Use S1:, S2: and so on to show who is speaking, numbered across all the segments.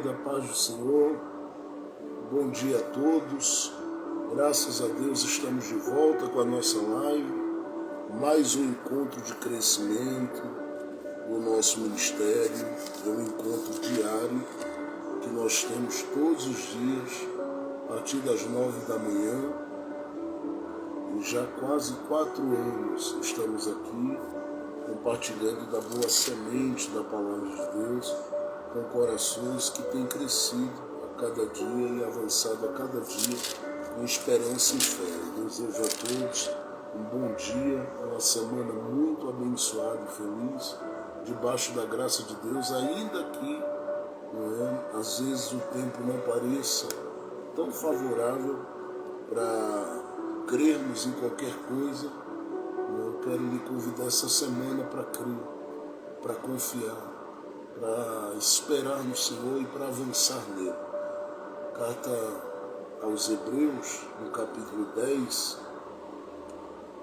S1: da paz do Senhor, bom dia a todos, graças a Deus estamos de volta com a nossa live, mais um encontro de crescimento no nosso ministério, é um encontro diário que nós temos todos os dias, a partir das 9 da manhã, e já quase 4 anos estamos aqui, compartilhando da boa semente da Palavra de Deus, com corações que têm crescido a cada dia e avançado a cada dia em esperança e fé. Eu desejo a todos um bom dia, uma semana muito abençoada e feliz, debaixo da graça de Deus, ainda que às vezes o tempo não pareça tão favorável para crermos em qualquer coisa. Eu quero lhe convidar essa semana para crer, para confiar, para esperar no Senhor e para avançar nele. Carta aos Hebreus, no capítulo 10,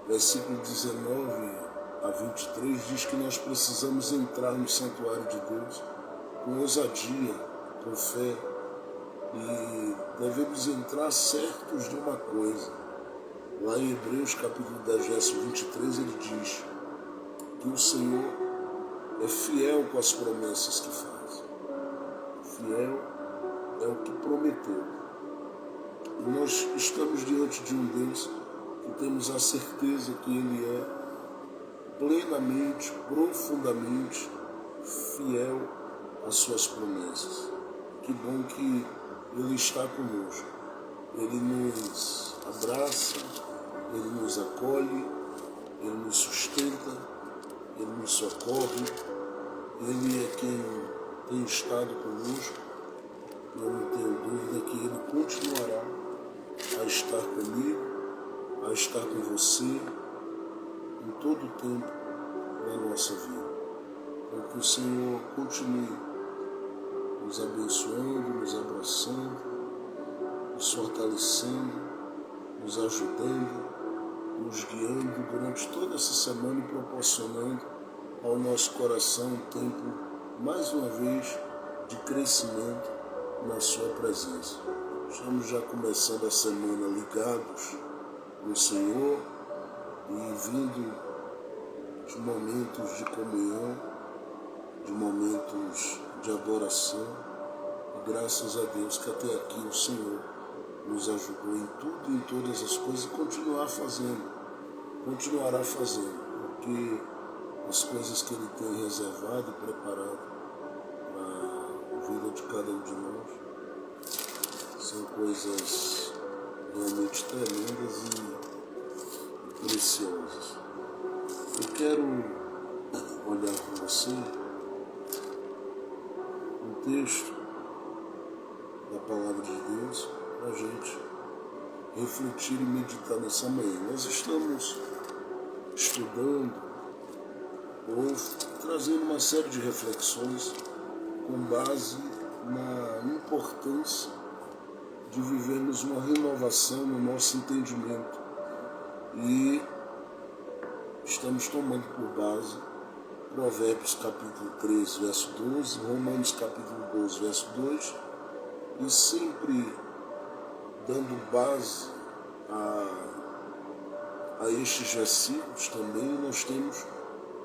S1: versículo 19 a 23, diz que nós precisamos entrar no santuário de Deus com ousadia, com fé, e devemos entrar certos de uma coisa. Lá em Hebreus capítulo 10, verso 23, ele diz que o Senhor é fiel com as promessas que faz. Fiel é o que prometeu. E nós estamos diante de um Deus que temos a certeza que Ele é plenamente, profundamente fiel às suas promessas. Que bom que Ele está conosco. Ele nos abraça, Ele nos acolhe, Ele nos sustenta, Ele nos socorre. Ele é quem tem estado conosco. Eu não tenho dúvida que Ele continuará a estar comigo, a estar com você em todo o tempo da nossa vida. Então que o Senhor continue nos abençoando, nos abraçando, nos fortalecendo, nos ajudando, nos guiando durante toda essa semana e proporcionando ao nosso coração um tempo, mais uma vez, de crescimento na sua presença. Estamos já começando a semana ligados no Senhor e vindo de momentos de comunhão, de momentos de adoração, e graças a Deus que até aqui o Senhor nos ajudou em tudo e em todas as coisas e continuará fazendo, porque as coisas que Ele tem reservado e preparado para a vida de cada um de nós são coisas realmente tremendas e preciosas. Eu quero olhar com você um texto da Palavra de Deus para a gente refletir e meditar nessa manhã. Nós estamos estudando ou trazendo uma série de reflexões com base na importância de vivermos uma renovação no nosso entendimento. E estamos tomando por base Provérbios capítulo 3, verso 12, Romanos capítulo 12, verso 2, e sempre dando base a estes versículos também, nós temos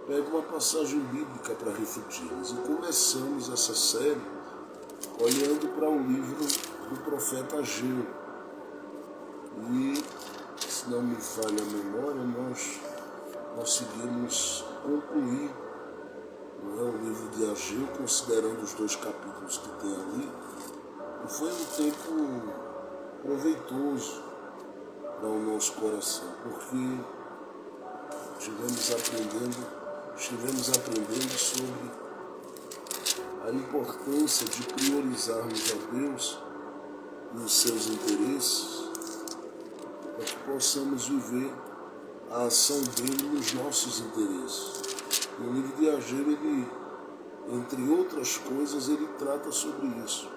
S1: pego uma passagem bíblica para refletirmos. E começamos essa série olhando para o livro do profeta Ageu. E, se não me falha a memória, nós conseguimos concluir o livro de Ageu, considerando os 2 capítulos que tem ali. E foi um tempo proveitoso para o nosso coração, porque estivemos aprendendo sobre a importância de priorizarmos a Deus e os seus interesses, para que possamos viver a ação dele nos nossos interesses. No livro de Ageu, ele, entre outras coisas, ele trata sobre isso,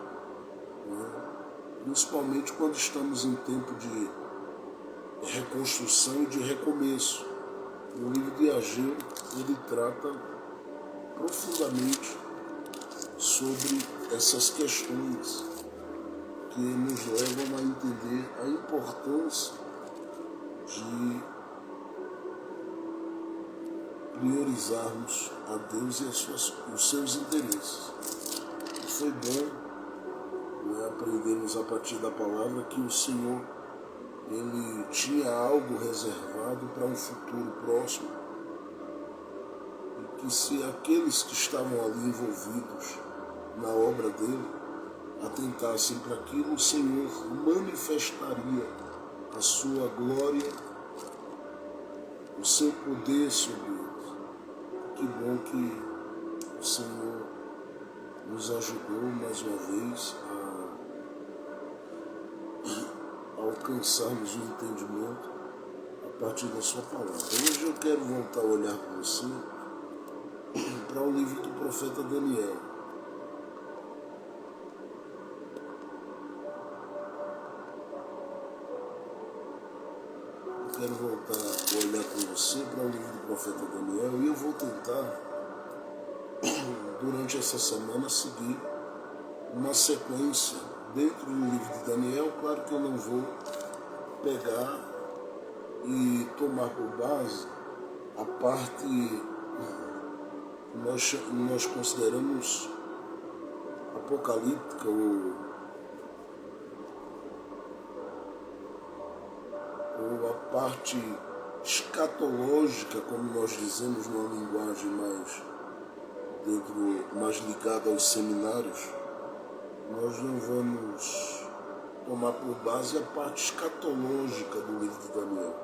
S1: principalmente quando estamos em tempo de reconstrução e de recomeço. No livro de Ageu, ele trata profundamente sobre essas questões que nos levam a entender a importância de priorizarmos a Deus e os seus interesses. E foi bom aprendermos a partir da palavra que o Senhor ele tinha algo reservado para um futuro próximo e que se aqueles que estavam ali envolvidos na obra dele atentassem para aquilo, o Senhor manifestaria a sua glória, o seu poder sobre eles. Que bom que o Senhor nos ajudou mais uma vez a alcançarmos o entendimento a partir da sua palavra. Hoje eu quero voltar a olhar para você para o livro do profeta Daniel. Eu quero voltar a olhar com você para o livro do profeta Daniel e eu vou tentar, durante essa semana, seguir uma sequência dentro do livro de Daniel. Claro que eu não vou pegar e tomar por base a parte que nós consideramos apocalíptica ou a parte escatológica, como nós dizemos numa linguagem mais ligada aos seminários. Nós não vamos tomar por base a parte escatológica do livro de Daniel.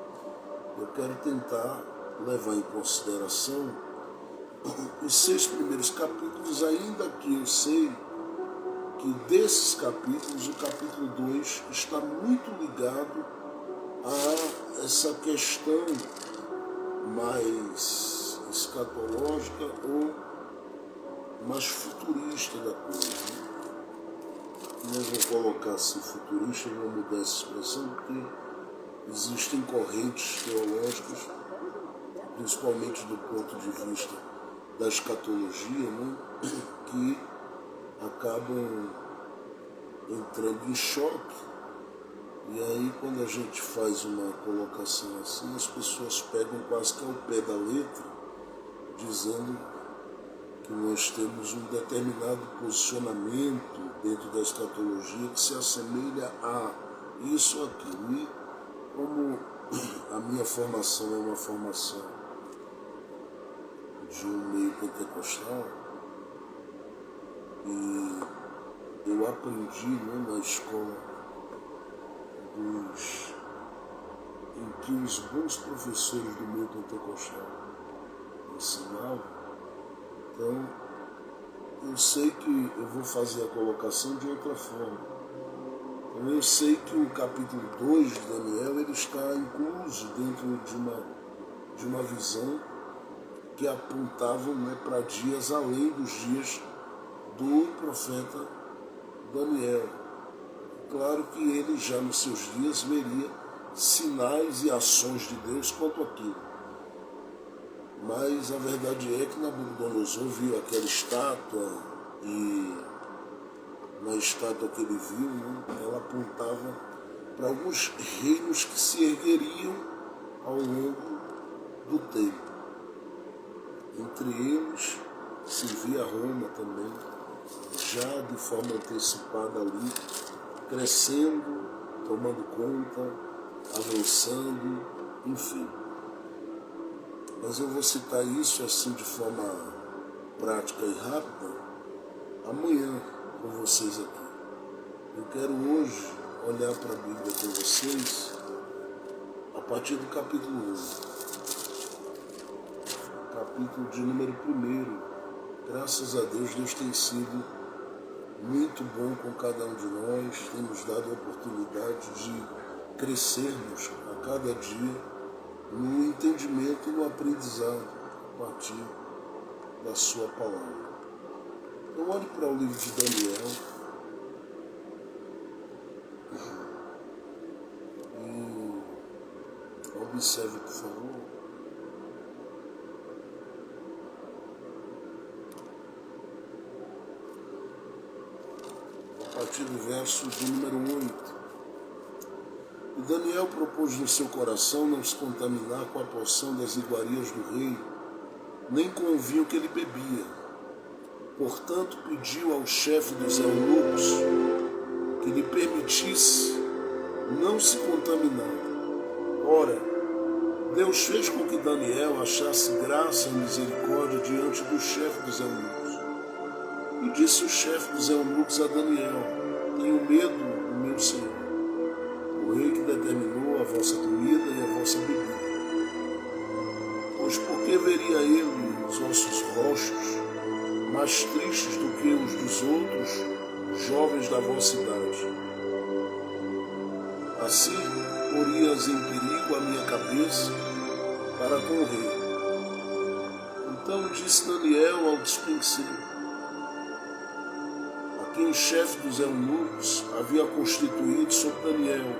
S1: Eu quero tentar levar em consideração os 6 primeiros capítulos, ainda que eu sei que desses capítulos, o capítulo 2 está muito ligado a essa questão mais escatológica ou mais futurista da coisa. Nós vamos colocar assim futurista, vou mudar essa expressão, porque existem correntes teológicas, principalmente do ponto de vista da escatologia, né, que acabam entrando em choque. E aí, quando a gente faz uma colocação assim, as pessoas pegam quase que ao pé da letra, dizendo que nós temos um determinado posicionamento dentro da escatologia que se assemelha a isso ou aquilo. E como a minha formação é uma formação de um meio pentecostal, e eu aprendi, né, na escola em que os bons professores do meio pentecostal ensinavam. Então, eu sei que eu vou fazer a colocação de outra forma. Então, eu sei que o capítulo 2 de Daniel ele está incluso dentro de uma visão que apontava, né, para dias além dos dias do profeta Daniel. Claro que ele já nos seus dias veria sinais e ações de Deus quanto àquilo. Mas a verdade é que Nabucodonosor viu aquela estátua e na estátua que ele viu, né, ela apontava para alguns reinos que se ergueriam ao longo do tempo. Entre eles se via Roma também, já de forma antecipada ali, crescendo, tomando conta, avançando, enfim. Mas eu vou citar isso assim de forma prática e rápida amanhã com vocês aqui. Eu quero hoje olhar para a Bíblia com vocês a partir do capítulo 1. Capítulo de número 1. Graças a Deus, Deus tem sido muito bom com cada um de nós, tem nos dado a oportunidade de crescermos a cada dia no entendimento e no aprendizado a partir da sua palavra. Então olhe para o livro de Daniel e observe, por favor, partir do verso de número 8. E Daniel propôs no seu coração não se contaminar com a porção das iguarias do rei, nem com o vinho que ele bebia. Portanto, pediu ao chefe dos eunucos que lhe permitisse não se contaminar. Ora, Deus fez com que Daniel achasse graça e misericórdia diante do chefe dos eunucos. E disse o chefe dos eunucos a Daniel: tenho medo do meu senhor, o rei que determinou a vossa comida e a vossa bebida. Pois por que veria ele os vossos rostos mais tristes do que os dos outros jovens da vossa idade? Assim, porias em perigo a minha cabeça para com o rei. Então disse Daniel ao despenseiro, a quem o chefe dos eunucos havia constituído sobre Daniel,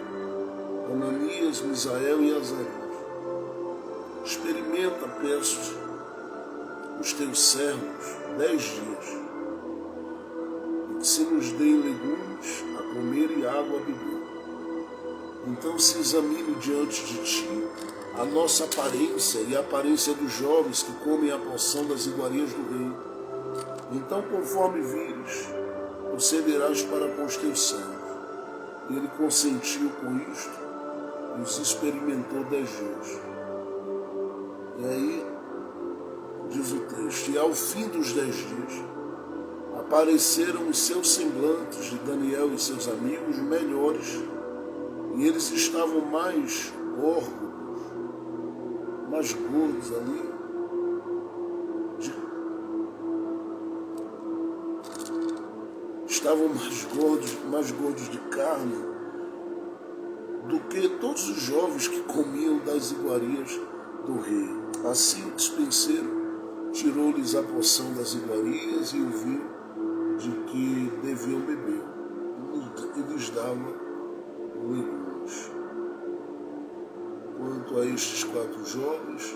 S1: Ananias, Misael e Azarias: experimenta, peço, os teus servos 10 dias, e que se nos deem legumes a comer e água a beber. Então se examine diante de ti a nossa aparência e a aparência dos jovens que comem a porção das iguarias do rei. Então, conforme vires, procederás para com os teus servos. E ele consentiu com isto e os experimentou 10 dias. E aí, diz o texto, e ao fim dos 10 dias, apareceram os seus semblantes de Daniel e seus amigos melhores, e eles estavam mais gordos ali, estavam mais gordos de carne do que todos os jovens que comiam das iguarias do rei. Assim o despenseiro tirou-lhes a porção das iguarias e o vinho de que deviam beber, e lhes dava legumes. Quanto a estes 4 jovens,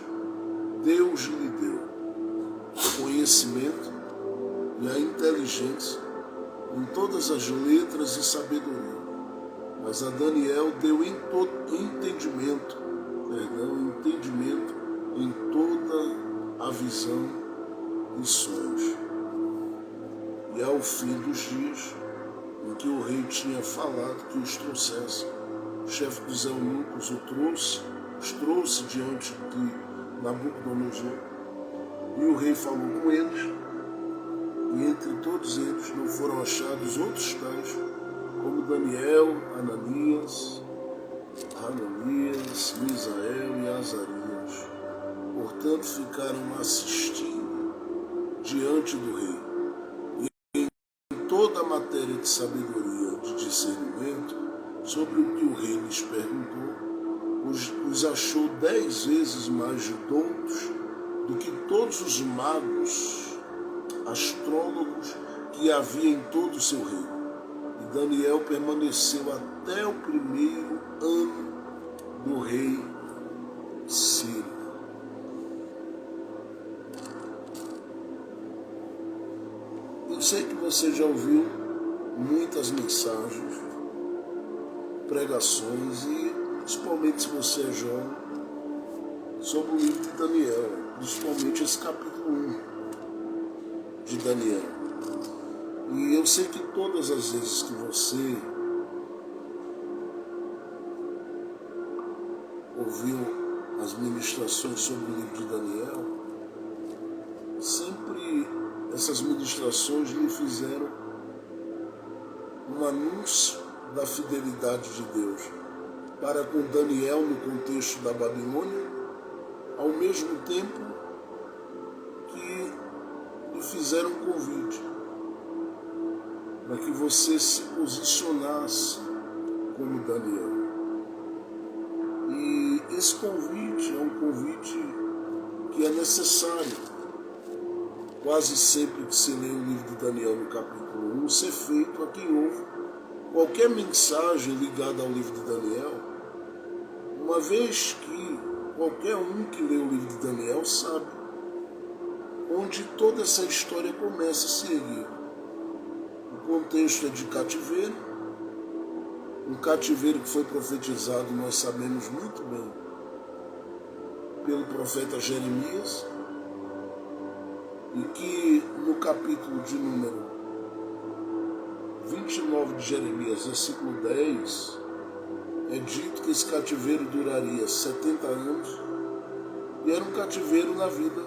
S1: Deus lhe deu o conhecimento e a inteligência em todas as letras e sabedoria. Mas a Daniel deu entendimento em toda a visão e sonhos. E ao fim dos dias, em que o rei tinha falado que os trouxesse, o chefe dos eunucos os trouxe diante de Nabucodonosor, e o rei falou com eles, e entre todos eles não foram achados outros tais, como Daniel, Ananias, Misael e Azarias. Portanto, ficaram assistindo diante do rei. E em toda a matéria de sabedoria, de discernimento, sobre o que o rei lhes perguntou, os achou 10 vezes mais doutos do que todos os magos, astrólogos que havia em todo o seu reino. E Daniel permaneceu até o primeiro ano do rei Ciro. Eu sei que você já ouviu muitas mensagens, pregações, e principalmente se você é jovem, sobre o livro de Daniel, principalmente esse capítulo 1 de Daniel. E eu sei que todas as vezes que você ouviu as ministrações sobre o livro de Daniel, sempre essas ministrações lhe fizeram um anúncio da fidelidade de Deus para com Daniel no contexto da Babilônia, ao mesmo tempo que lhe fizeram um convite para que você se posicionasse como Daniel. E esse convite é um convite que é necessário, quase sempre que se lê o livro de Daniel no capítulo 1, ser feito a quem ouve qualquer mensagem ligada ao livro de Daniel, uma vez que qualquer um que lê o livro de Daniel sabe onde toda essa história começa a se erguer. O contexto é de cativeiro, um cativeiro que foi profetizado, nós sabemos muito bem, pelo profeta Jeremias, e que no capítulo de número 29 de Jeremias, versículo 10, é dito que esse cativeiro duraria 70 anos, e era um cativeiro na vida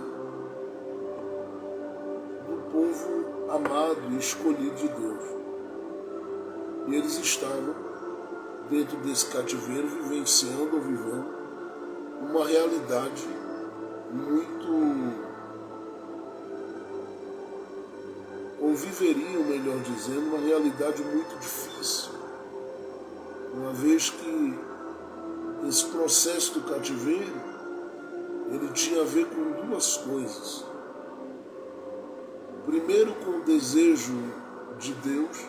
S1: do povo amado e escolhido de Deus. E eles estavam dentro desse cativeiro, vivenciando ou vivendo uma realidade ou viveriam, melhor dizendo, uma realidade muito difícil, uma vez que esse processo do cativeiro, ele tinha a ver com duas coisas. Primeiro, com o desejo de Deus,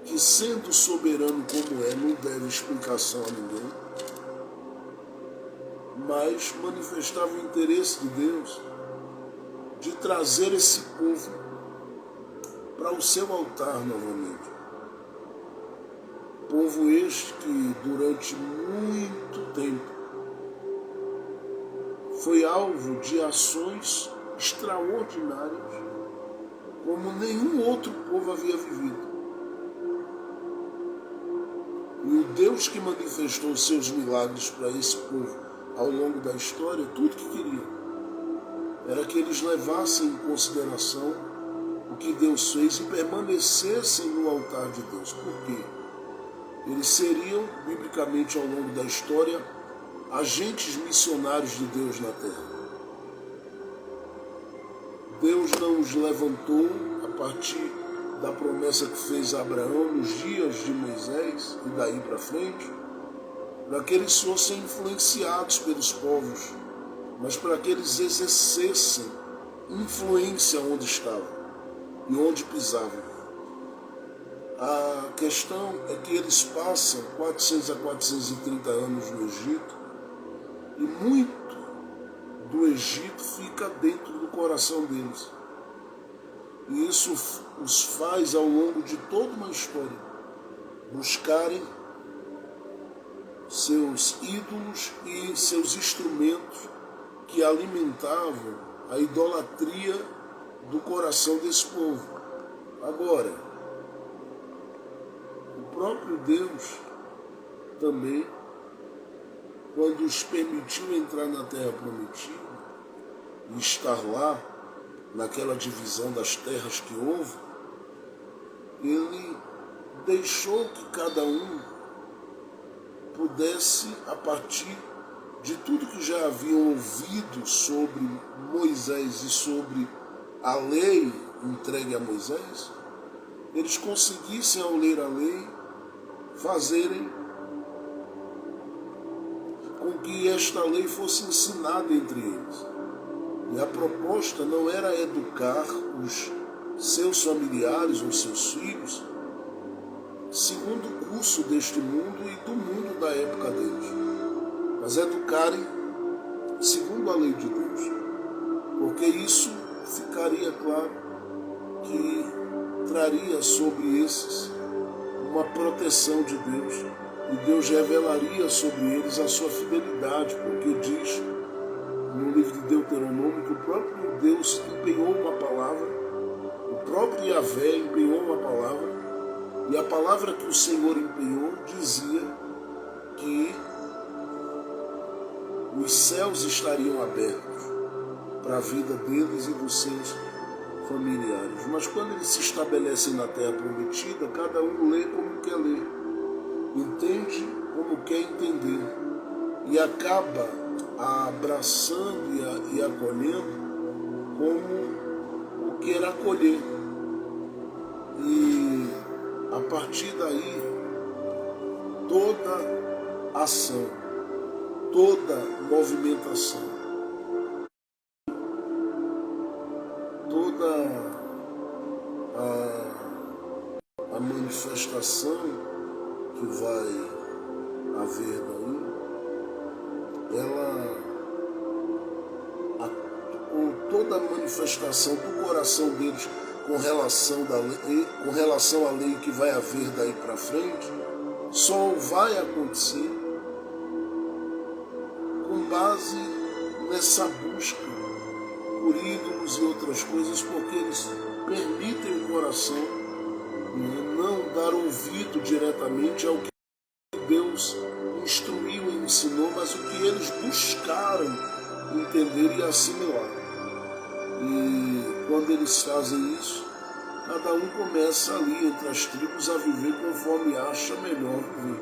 S1: que sendo soberano como é, não deve explicação a ninguém, mas manifestava o interesse de Deus de trazer esse povo para o seu altar novamente. Povo este que durante muito tempo foi alvo de ações extraordinárias como nenhum outro povo havia vivido. E o Deus que manifestou os seus milagres para esse povo ao longo da história, tudo que queria era que eles levassem em consideração o que Deus fez e permanecessem no altar de Deus. Por quê? Eles seriam, biblicamente ao longo da história, agentes missionários de Deus na terra. Deus não os levantou a partir da promessa que fez a Abraão nos dias de Moisés e daí para frente, para que eles fossem influenciados pelos povos, mas para que eles exercessem influência onde estavam e onde pisavam. A questão é que eles passam 400 a 430 anos no Egito e muito do Egito fica dentro do coração deles. E isso os faz, ao longo de toda uma história, buscarem seus ídolos e seus instrumentos que alimentavam a idolatria do coração desse povo. Agora, o próprio Deus também, quando os permitiu entrar na Terra Prometida e estar lá, naquela divisão das terras que houve, ele deixou que cada um pudesse, a partir de tudo que já haviam ouvido sobre Moisés e sobre a lei entregue a Moisés, eles conseguissem, ao ler a lei, fazerem com que esta lei fosse ensinada entre eles. E a proposta não era educar os seus familiares ou seus filhos segundo o curso deste mundo e do mundo da época deles, mas educarem segundo a lei de Deus, porque isso ficaria claro que traria sobre esses uma proteção de Deus, e Deus revelaria sobre eles a sua fidelidade, porque diz no livro de Deuteronômio que o próprio Deus empenhou uma palavra, o próprio Yahvé empenhou uma palavra, e a palavra que o Senhor empenhou dizia que os céus estariam abertos para a vida deles e dos seus familiares. Mas quando eles se estabelecem na Terra Prometida, cada um lê como quer ler, entende como quer entender, e acaba abraçando e acolhendo como o quer acolher. E a partir daí, toda ação, toda movimentação, toda a manifestação que vai haver daí, ou toda a manifestação do coração deles com relação à lei que vai haver daí para frente, só vai acontecer com base nessa busca por ídolos e outras coisas, porque eles permitem o coração não dar ouvido diretamente ao que Deus instruiu e ensinou, mas o que eles buscaram entender e assimilar. E quando eles fazem isso, cada um começa ali entre as tribos a viver conforme acha melhor viver,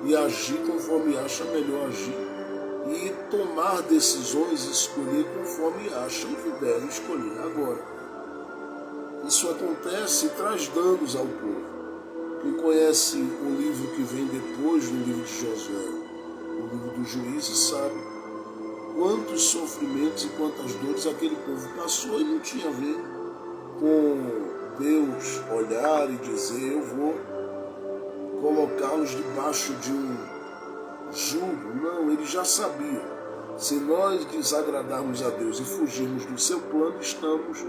S1: e agir conforme acha melhor agir, e tomar decisões e escolher conforme acham que devem escolher. Agora, isso acontece e traz danos ao povo. Quem conhece o livro que vem depois do livro de Josué, o livro dos Juízes, sabe quantos sofrimentos e quantas dores aquele povo passou, e não tinha a ver com Deus olhar e dizer: eu vou colocá-los debaixo de um jugo. Não, ele já sabia. Se nós desagradarmos a Deus e fugirmos do seu plano, estamos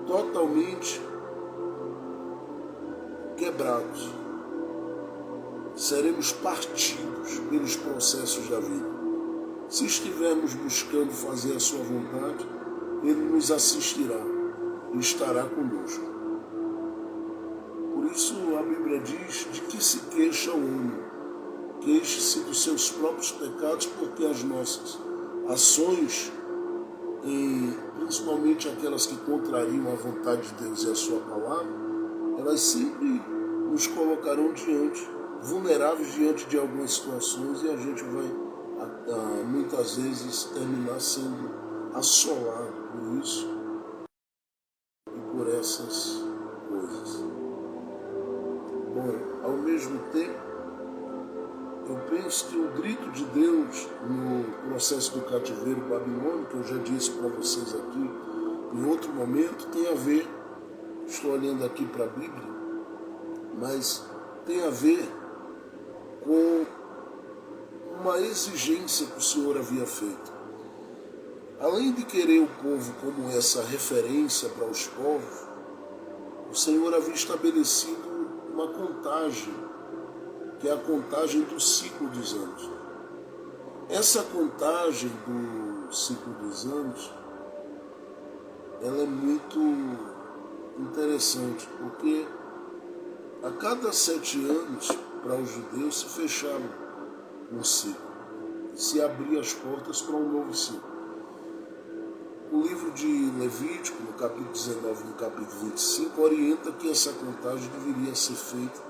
S1: totalmente quebrados. Seremos partidos pelos processos da vida. Se estivermos buscando fazer a sua vontade, ele nos assistirá e estará conosco. Por isso a Bíblia diz: de que se queixa o homem? Queixe-se dos seus próprios pecados, porque as nossas ações, principalmente aquelas que contrariam a vontade de Deus e a sua palavra, elas sempre nos colocarão vulneráveis diante de algumas situações, e a gente vai muitas vezes terminar sendo assolado por isso e por essas coisas. Bom, ao mesmo tempo, eu penso que o grito de Deus no processo do cativeiro babilônico, que eu já disse para vocês aqui em outro momento, tem a ver, estou olhando aqui para a Bíblia, mas tem a ver com uma exigência que o Senhor havia feito. Além de querer o povo como essa referência para os povos, o Senhor havia estabelecido uma contagem, que é a contagem do ciclo dos anos. Essa contagem do ciclo dos anos, ela é muito interessante, porque a cada 7 anos, para os judeus, se fechava um ciclo, se abria as portas para um novo ciclo. O livro de Levítico, no capítulo 19 e no capítulo 25, orienta que essa contagem deveria ser feita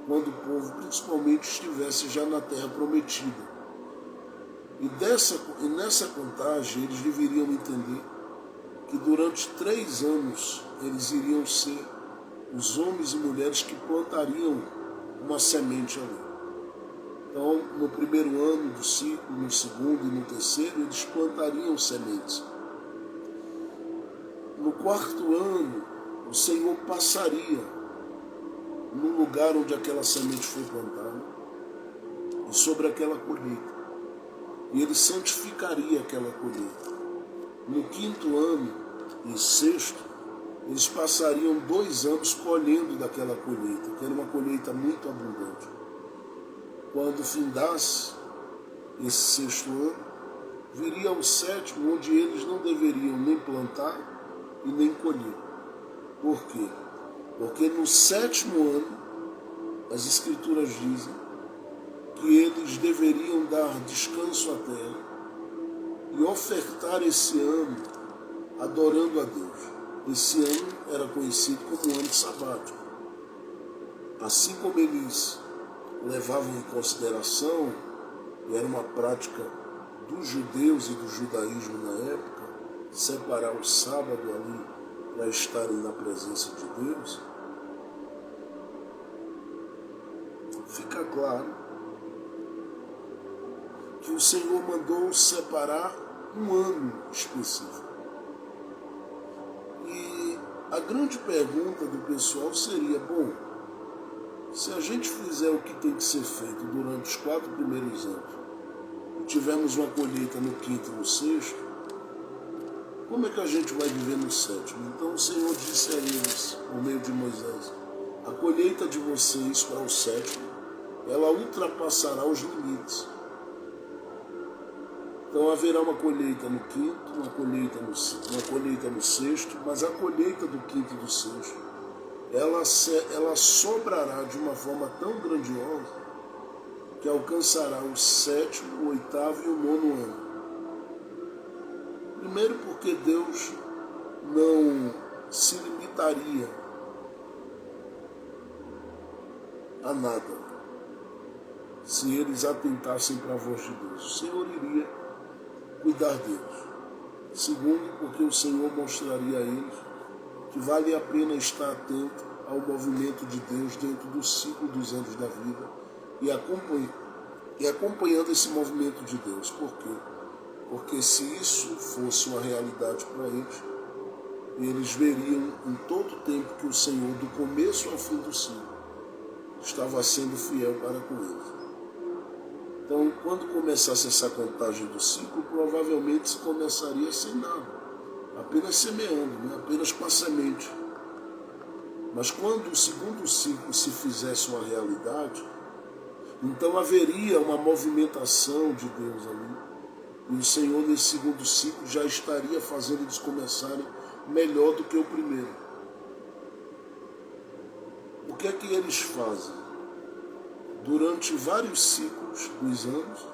S1: quando o povo principalmente estivesse já na terra prometida. E nessa contagem eles deveriam entender que durante 3 anos eles iriam ser os homens e mulheres que plantariam uma semente ali. Então, no primeiro ano do ciclo, no segundo e no terceiro, eles plantariam sementes. No 4º ano, o Senhor passaria no lugar onde aquela semente foi plantada e sobre aquela colheita. E ele santificaria aquela colheita. No 5º ano e 6º, eles passariam 2 anos colhendo daquela colheita, que era uma colheita muito abundante. Quando findasse esse 6º ano, viria o 7º, onde eles não deveriam nem plantar e nem colher. Por quê? Porque no 7º ano, as Escrituras dizem que eles deveriam dar descanso à terra e ofertar esse ano adorando a Deus. Esse ano era conhecido como ano sabático. Assim como eles levavam em consideração, e era uma prática dos judeus e do judaísmo na época, separar o sábado ali para estarem na presença de Deus, fica claro que o Senhor mandou separar um ano específico. E a grande pergunta do pessoal seria: bom, se a gente fizer o que tem que ser feito durante os 4 primeiros anos, e tivermos uma colheita no 5º e no 6º, como é que a gente vai viver no sétimo? Então o Senhor disse a eles, por meio de Moisés, a colheita de vocês para o sétimo, ela ultrapassará os limites. Então haverá uma colheita no quinto, uma colheita no sexto, mas a colheita do quinto e do sexto, ela sobrará de uma forma tão grandiosa que alcançará o sétimo, o oitavo e o nono ano. Primeiro porque Deus não se limitaria a nada se eles atentassem para a voz de Deus. O Senhor iria cuidar deles. Segundo, porque o Senhor mostraria a eles que vale a pena estar atento ao movimento de Deus dentro do ciclo dos anos da vida e acompanhando esse movimento de Deus. Por quê? Porque se isso fosse uma realidade para eles, eles veriam em todo o tempo que o Senhor, do começo ao fim do ciclo, estava sendo fiel para com eles. Então, quando começasse essa contagem do ciclo, provavelmente se começaria sem nada, apenas semeando, apenas com a semente. Mas quando o segundo ciclo se fizesse uma realidade, então haveria uma movimentação de Deus ali. E o Senhor, nesse segundo ciclo, já estaria fazendo eles começarem melhor do que o primeiro. O que é que eles fazem? Durante vários ciclos dos anos,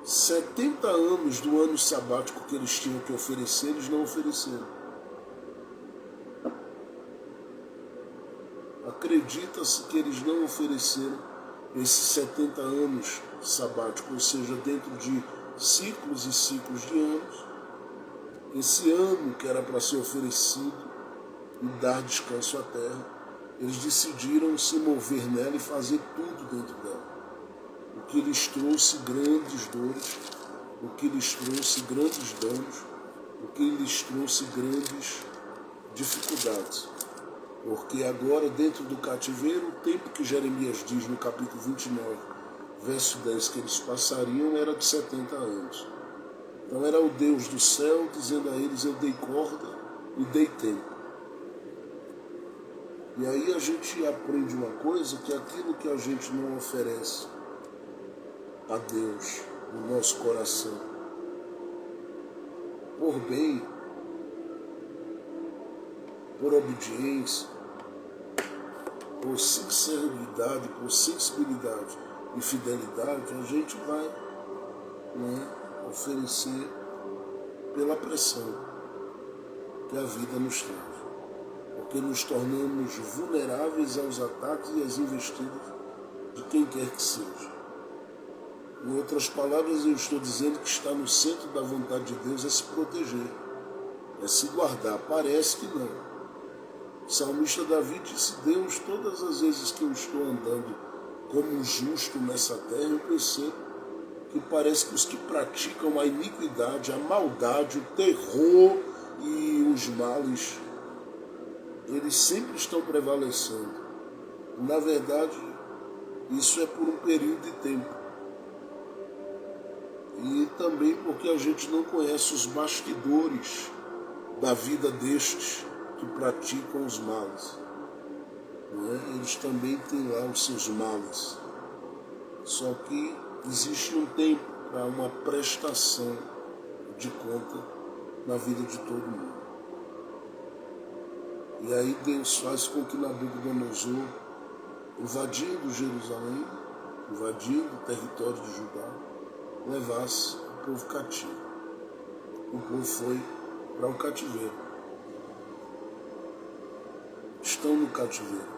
S1: 70 anos do ano sabático que eles tinham que oferecer, eles não ofereceram. Acredita-se que eles não ofereceram esses 70 anos sabáticos, ou seja, dentro de ciclos e ciclos de anos, esse ano que era para ser oferecido e dar descanso à terra, eles decidiram se mover nela e fazer tudo dentro dela. O que lhes trouxe grandes dores, o que lhes trouxe grandes danos, o que lhes trouxe grandes dificuldades. Porque agora, dentro do cativeiro, o tempo que Jeremias diz no capítulo 29, verso 10, que eles passariam era de 70 anos. Então era o Deus do céu dizendo a eles, eu dei corda e dei tempo. E aí a gente aprende uma coisa, que aquilo que a gente não oferece a Deus no nosso coração, por bem, por obediência, por sinceridade, por sensibilidade e fidelidade, a gente vai oferecer pela pressão que a vida nos traz. Porque nos tornamos vulneráveis aos ataques e às investidas de quem quer que seja. Em outras palavras, eu estou dizendo que estar no centro da vontade de Deus é se proteger, é se guardar. Parece que não. O salmista Davi disse, Deus, todas as vezes que eu estou andando como um justo nessa terra, eu percebo que parece que os que praticam a iniquidade, a maldade, o terror e os males, eles sempre estão prevalecendo. Na verdade, isso é por um período de tempo. E também porque a gente não conhece os bastidores da vida destes que praticam os males. Eles também têm lá os seus males. Só que existe um tempo para uma prestação de conta na vida de todo mundo. E aí Deus faz com que Nabucodonosor, invadindo Jerusalém, invadindo o território de Judá, levasse o povo cativo. O povo foi para o cativeiro. Estão no cativeiro.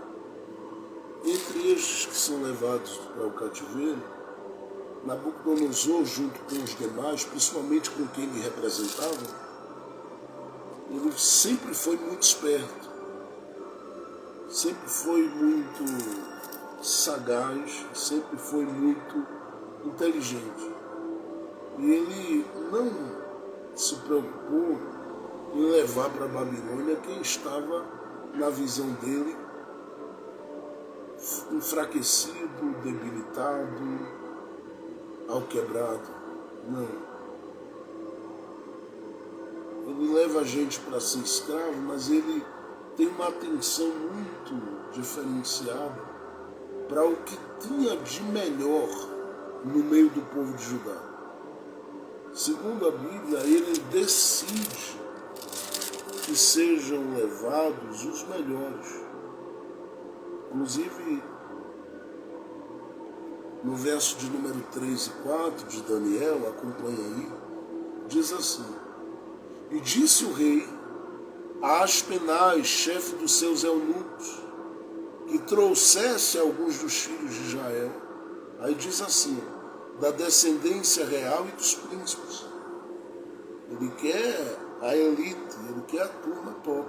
S1: Entre estes que são levados para o cativeiro, Nabucodonosor, junto com os demais, principalmente com quem ele representava, ele sempre foi muito esperto, sempre foi muito sagaz, sempre foi muito inteligente. E ele não se preocupou em levar para a Babilônia quem estava, na visão dele, enfraquecido, debilitado, alquebrado. Não. ele leva a gente para ser escravo, mas ele tem uma atenção muito diferenciada para o que tinha de melhor no meio do povo de Judá. Segundo a Bíblia, ele decide que sejam levados os melhores. Inclusive, no verso de número 3 e 4 de Daniel, acompanha aí, diz assim: E disse o rei a Aspenaz, chefe dos seus eunucos, que trouxesse alguns dos filhos de Israel. Aí diz assim, da descendência real e dos príncipes. Ele quer a elite, ele quer a turma top.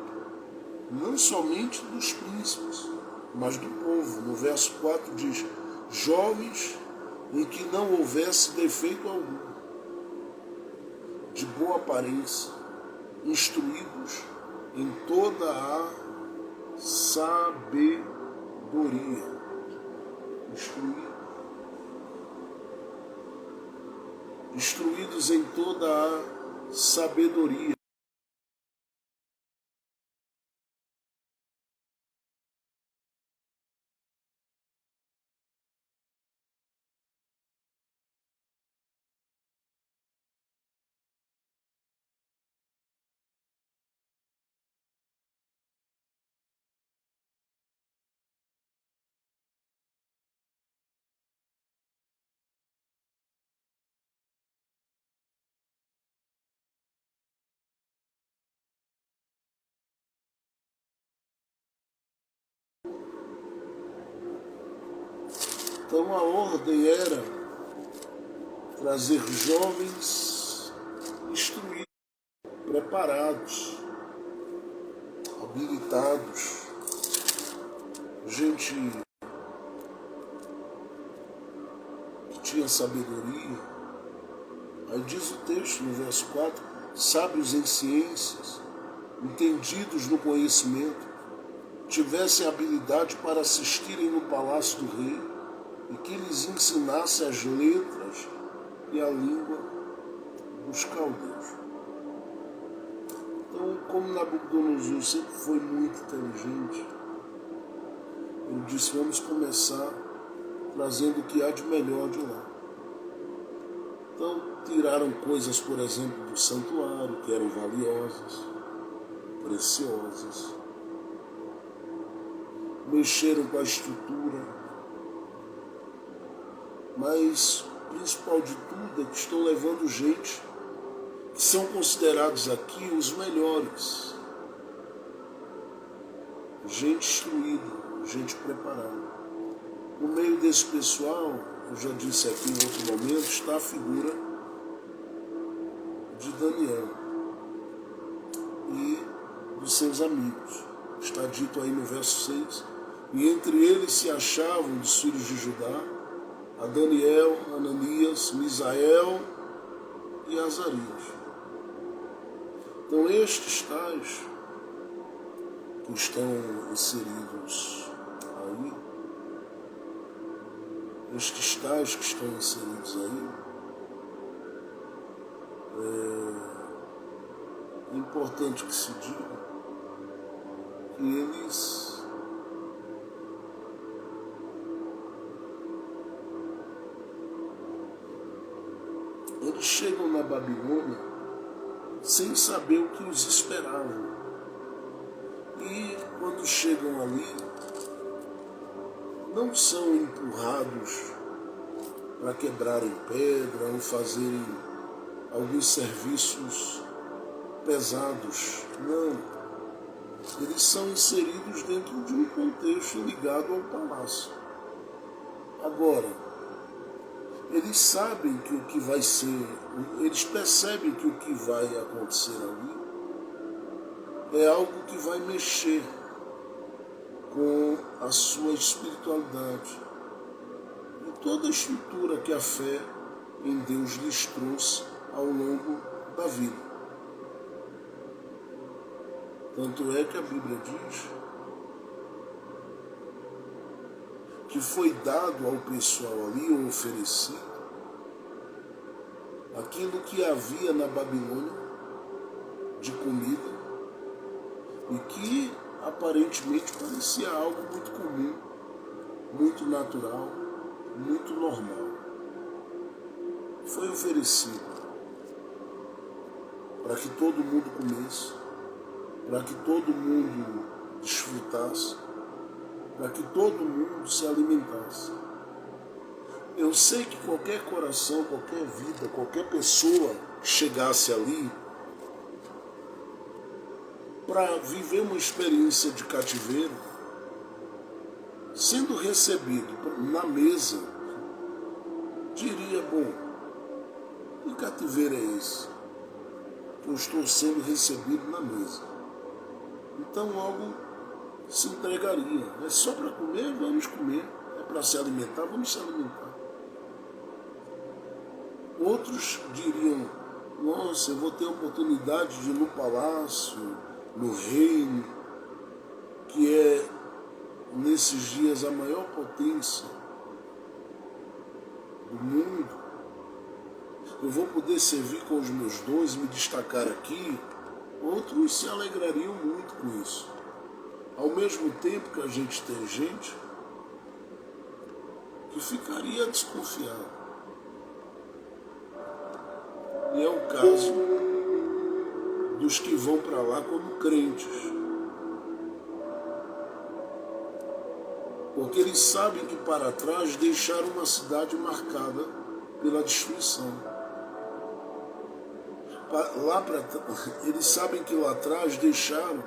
S1: Não somente dos príncipes, mas do povo. No verso 4 diz, jovens em que não houvesse defeito algum, de boa aparência, instruídos em toda a sabedoria. Instruídos em toda a sabedoria. Então a ordem era trazer jovens instruídos, preparados, habilitados, gente que tinha sabedoria. Aí diz o texto no verso 4, sábios em ciências, entendidos no conhecimento, tivessem habilidade para assistirem no palácio do rei, e que lhes ensinasse as letras e a língua dos caldeus. Então, como Nabucodonosor sempre foi muito inteligente, ele disse, vamos começar trazendo o que há de melhor de lá. Então, tiraram coisas, por exemplo, do santuário, que eram valiosas, preciosas. Mexeram com a estrutura. Mas o principal de tudo é que estão levando gente que são considerados aqui os melhores. Gente instruída, gente preparada. No meio desse pessoal, eu já disse aqui em outro momento, está a figura de Daniel e dos seus amigos. Está dito aí no verso 6. E entre eles se achavam dos filhos de Judá, a Daniel, Ananias, Misael e Azarias. Então estes tais que estão inseridos aí, é importante que se diga que eles chegam na Babilônia sem saber o que os esperavam. E quando chegam ali, não são empurrados para quebrarem pedra ou fazerem alguns serviços pesados. Não. Eles são inseridos dentro de um contexto ligado ao palácio. Agora, eles sabem que o que vai ser, eles percebem que o que vai acontecer ali é algo que vai mexer com a sua espiritualidade e toda a estrutura que a fé em Deus lhes trouxe ao longo da vida. Tanto é que a Bíblia diz que foi dado ao pessoal ali, ou oferecido, aquilo que havia na Babilônia de comida e que aparentemente parecia algo muito comum, muito natural, muito normal. Foi oferecido para que todo mundo comesse, para que todo mundo desfrutasse, para que todo mundo se alimentasse. Eu sei que qualquer coração, qualquer vida, qualquer pessoa que chegasse ali para viver uma experiência de cativeiro, sendo recebido na mesa, diria, bom, que cativeiro é esse? Que eu estou sendo recebido na mesa. Então algo se entregaria. É só para comer, vamos comer. É para se alimentar, vamos se alimentar. Outros diriam, nossa, eu vou ter a oportunidade de ir no palácio, no reino, que é, nesses dias, a maior potência do mundo. Eu vou poder servir com os meus dons, me destacar aqui. Outros se alegrariam muito com isso. Ao mesmo tempo que a gente tem gente que ficaria desconfiado. E é o caso dos que vão para lá como crentes. Porque eles sabem que para trás deixaram uma cidade marcada pela destruição. Eles sabem que lá atrás deixaram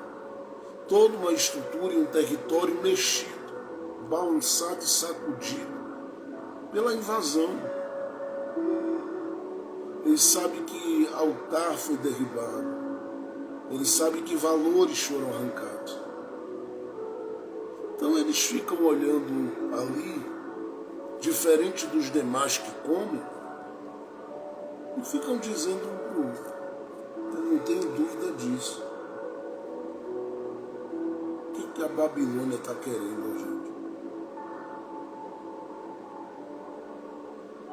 S1: toda uma estrutura e um território mexido, balançado e sacudido pela invasão. Eles sabem que altar foi derribado. Eles sabem que valores foram arrancados. Então eles ficam olhando ali, diferente dos demais que comem, e ficam dizendo um para o outro. Eu não tenho dúvida disso. O que a Babilônia está querendo, gente?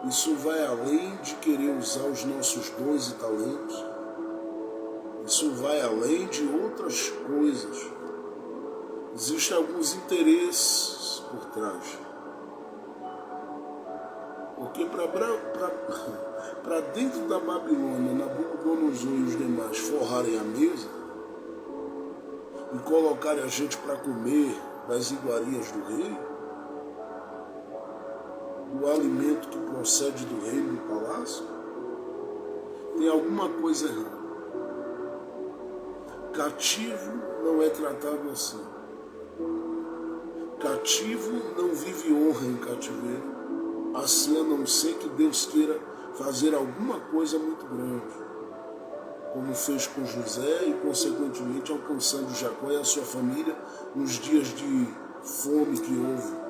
S1: Isso vai além de querer usar os nossos dons e talentos. Isso vai além de outras coisas. Existem alguns interesses por trás. Porque para dentro da Babilônia, Nabucodonosor e os demais forrarem a mesa e colocarem a gente para comer das iguarias do rei, do alimento que procede do reino do palácio, tem alguma coisa errada. Cativo não é tratado assim. Cativo não vive honra em cativeiro, assim a não ser que Deus queira fazer alguma coisa muito grande, como fez com José e, consequentemente, alcançando Jacó e a sua família nos dias de fome que houve.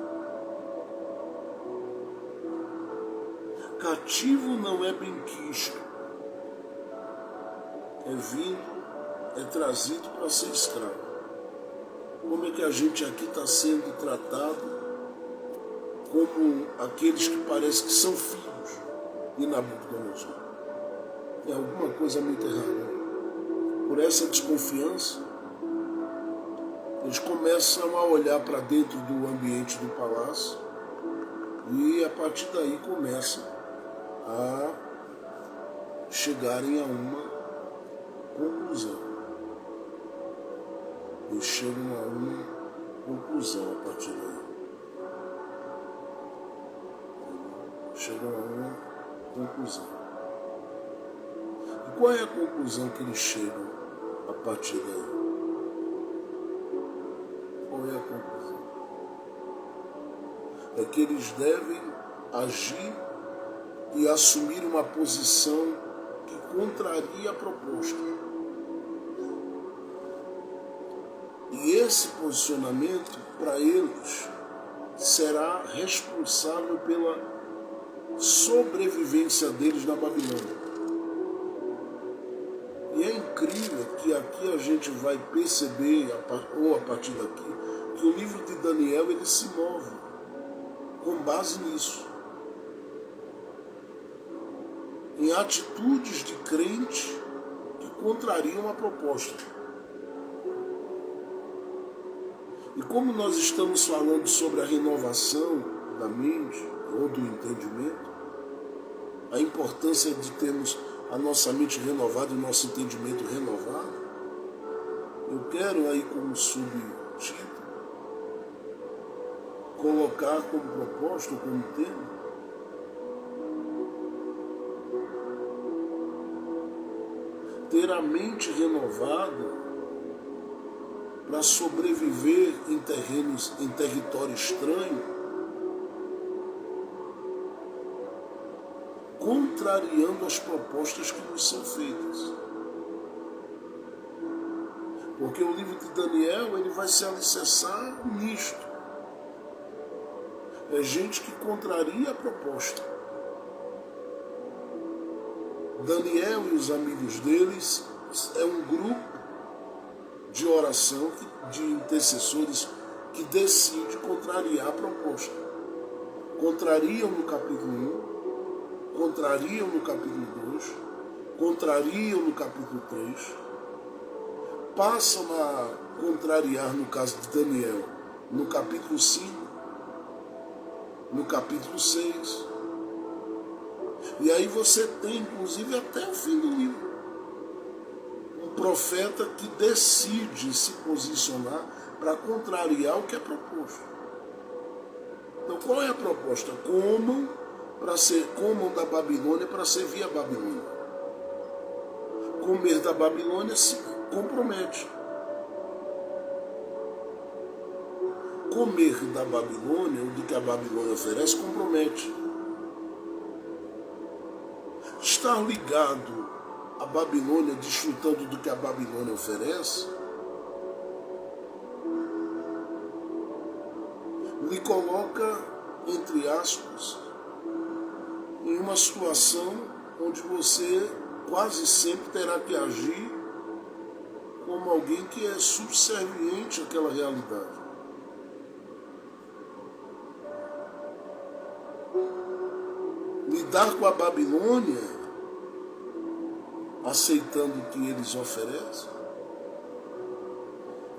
S1: Cativo não é benquisto, é vindo, é trazido para ser escravo. Como é que a gente aqui está sendo tratado como aqueles que parecem que são filhos de Nabucodonosor? É alguma coisa muito errada. Por essa desconfiança, eles começam a olhar para dentro do ambiente do palácio e a partir daí começam a chegarem a uma conclusão. Eles chegam a uma conclusão a partir daí. Chegam a uma conclusão. E qual é a conclusão que eles chegam a partir daí? Qual é a conclusão? É que eles devem agir e assumir uma posição que contraria a proposta. E esse posicionamento, para eles, será responsável pela sobrevivência deles na Babilônia. E é incrível que aqui a gente vai perceber, ou a partir daqui, que o livro de Daniel ele se move com base nisso. Em atitudes de crente que contrariam a proposta. E como nós estamos falando sobre a renovação da mente ou do entendimento, a importância de termos a nossa mente renovada e o nosso entendimento renovado, eu quero aí como subtítulo colocar como proposta, como tema, ter a mente renovada para sobreviver em território estranho, contrariando as propostas que nos são feitas. Porque o livro de Daniel, ele vai se alicerçar nisto. É gente que contraria a proposta. Daniel e os amigos deles é um grupo de oração, de intercessores que decide contrariar a proposta. Contrariam no capítulo 1, contrariam no capítulo 2, contrariam no capítulo 3, passam a contrariar, no caso de Daniel, no capítulo 5, no capítulo 6. E aí você tem, inclusive, até o fim do livro, um profeta que decide se posicionar para contrariar o que é proposto. Então, qual é a proposta? Comam da Babilônia para servir a Babilônia. Comer da Babilônia se compromete. Comer da Babilônia, ou do que a Babilônia oferece, compromete. Estar ligado à Babilônia, desfrutando do que a Babilônia oferece, lhe coloca, entre aspas, em uma situação onde você quase sempre terá que agir como alguém que é subserviente àquela realidade. Lidar com a Babilônia, aceitando o que eles oferecem,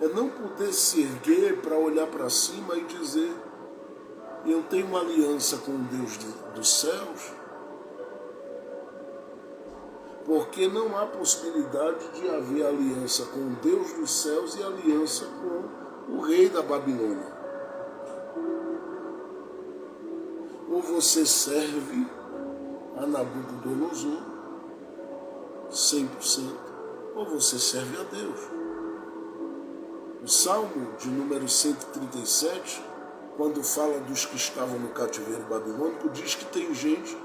S1: é não poder se erguer para olhar para cima e dizer: eu tenho uma aliança com o Deus dos céus, porque não há possibilidade de haver aliança com o Deus dos céus e aliança com o rei da Babilônia. Ou você serve a Nabucodonosor 100%, ou você serve a Deus. O Salmo de número 137, quando fala dos que estavam no cativeiro babilônico, diz que tem gente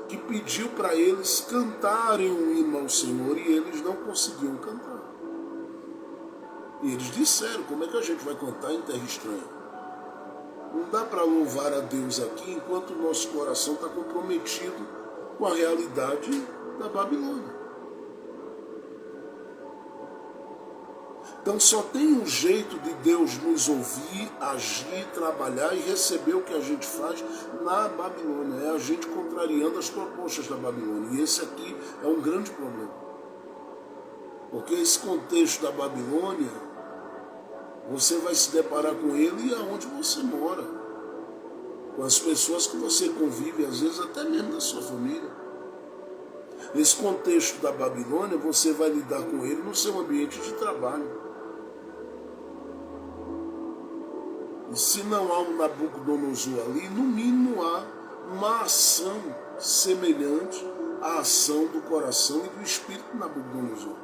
S1: que pediu para eles cantarem um hino ao Senhor e eles não conseguiam cantar. E eles disseram: como é que a gente vai cantar em terra estranha? Não dá para louvar a Deus aqui enquanto o nosso coração está comprometido com a realidade da Babilônia. Então só tem um jeito de Deus nos ouvir, agir, trabalhar e receber o que a gente faz na Babilônia. É a gente contrariando as propostas da Babilônia. E esse aqui é um grande problema. Porque esse contexto da Babilônia, você vai se deparar com ele aonde você mora. Com as pessoas que você convive, às vezes até mesmo da sua família. Esse contexto da Babilônia, você vai lidar com ele no seu ambiente de trabalho. E se não há um Nabucodonosor ali, no mínimo há uma ação semelhante à ação do coração e do espírito de Nabucodonosor.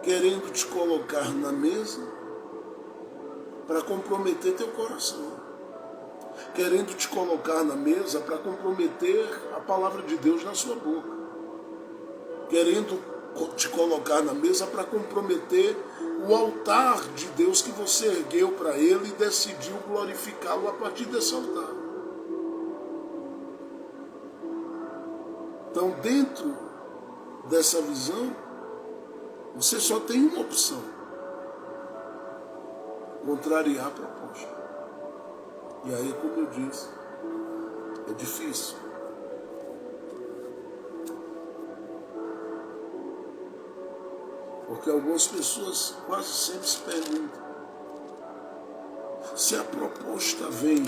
S1: Querendo te colocar na mesa para comprometer teu coração. Querendo te colocar na mesa para comprometer a palavra de Deus na sua boca. Querendo te colocar na mesa para comprometer o altar de Deus que você ergueu para ele e decidiu glorificá-lo a partir desse altar. Então, dentro dessa visão, você só tem uma opção: contrariar a proposta. E aí, como eu disse, é difícil. Porque algumas pessoas quase sempre se perguntam se a proposta vem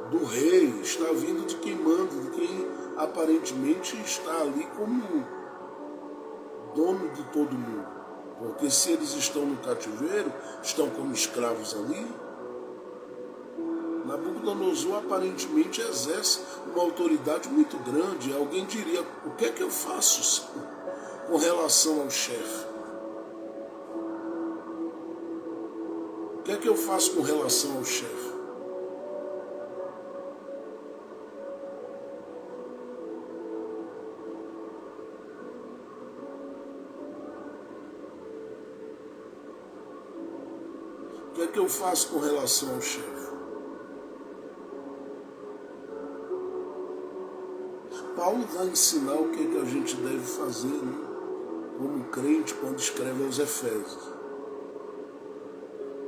S1: do rei, está vindo de quem manda, de quem aparentemente está ali como dono de todo mundo. Porque se eles estão no cativeiro, estão como escravos ali, Nabucodonosor aparentemente exerce uma autoridade muito grande. Alguém diria, o que é que eu faço com relação ao chefe? O que é que eu faço com relação ao chefe? O que é que eu faço com relação ao chefe? Paulo vai ensinar o que é que a gente deve fazer, né? Como crente, quando escreve aos Efésios.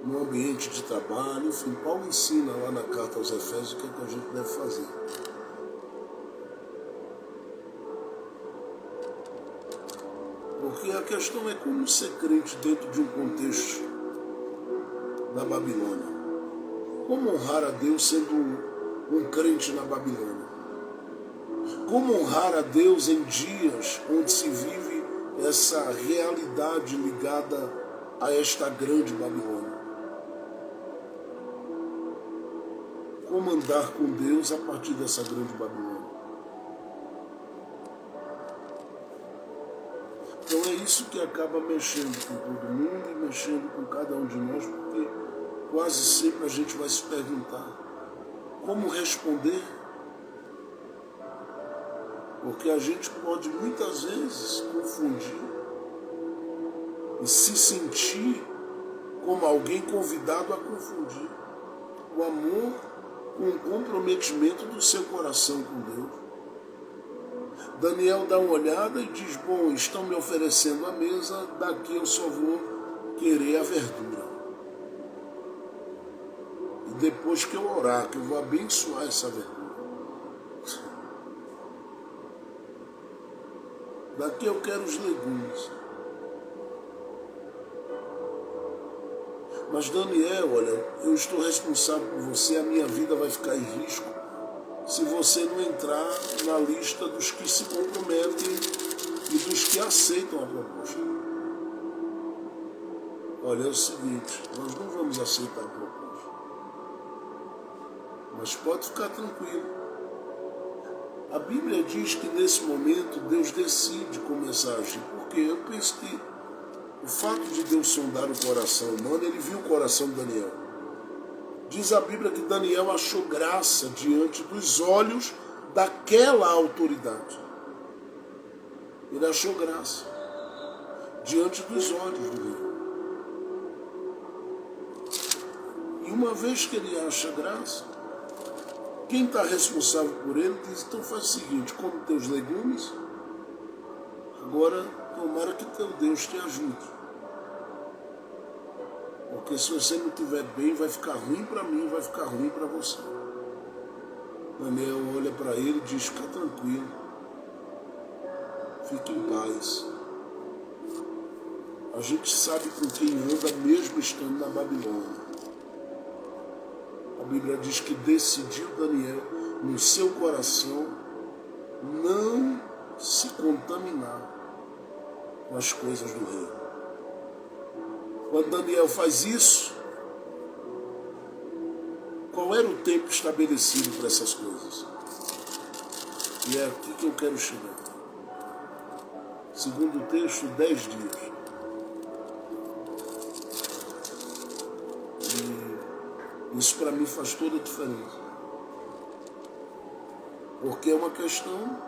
S1: No ambiente de trabalho, enfim, Paulo ensina lá na carta aos Efésios o que é que a gente deve fazer. Porque a questão é como ser crente dentro de um contexto da Babilônia. Como honrar a Deus sendo um crente na Babilônia? Como honrar a Deus em dias onde se vive essa realidade ligada a esta grande Babilônia? Como andar com Deus a partir dessa grande Babilônia? Então é isso que acaba mexendo com todo mundo e mexendo com cada um de nós, porque quase sempre a gente vai se perguntar como responder. Porque a gente pode muitas vezes confundir e se sentir como alguém convidado a confundir o amor com o comprometimento do seu coração com Deus. Daniel dá uma olhada e diz, bom, estão me oferecendo a mesa, daqui eu só vou querer a verdura. E depois que eu orar, que eu vou abençoar essa verdura. Daqui eu quero os legumes. Mas Daniel, olha, eu estou responsável por você, a minha vida vai ficar em risco se você não entrar na lista dos que se comprometem e dos que aceitam a proposta. Olha, é o seguinte, nós não vamos aceitar a proposta. Mas pode ficar tranquilo. A Bíblia diz que nesse momento Deus decide começar a agir. Porque eu penso que o fato de Deus sondar o coração humano, ele viu o coração de Daniel. Diz a Bíblia que Daniel achou graça diante dos olhos daquela autoridade. Ele achou graça diante dos olhos do rei. E uma vez que ele acha graça, quem está responsável por ele diz, então faz o seguinte, come teus legumes, agora tomara que teu Deus te ajude. Porque se você não estiver bem, vai ficar ruim para mim, vai ficar ruim para você. Daniel olha para ele e diz, fica tranquilo, fique em paz. A gente sabe com quem anda mesmo estando na Babilônia. A Bíblia diz que decidiu Daniel, no seu coração, não se contaminar com as coisas do rei. Quando Daniel faz isso, qual era o tempo estabelecido para essas coisas? E é aqui que eu quero chegar. Segundo o texto, 10 dias. Isso para mim faz toda a diferença. Porque é uma questão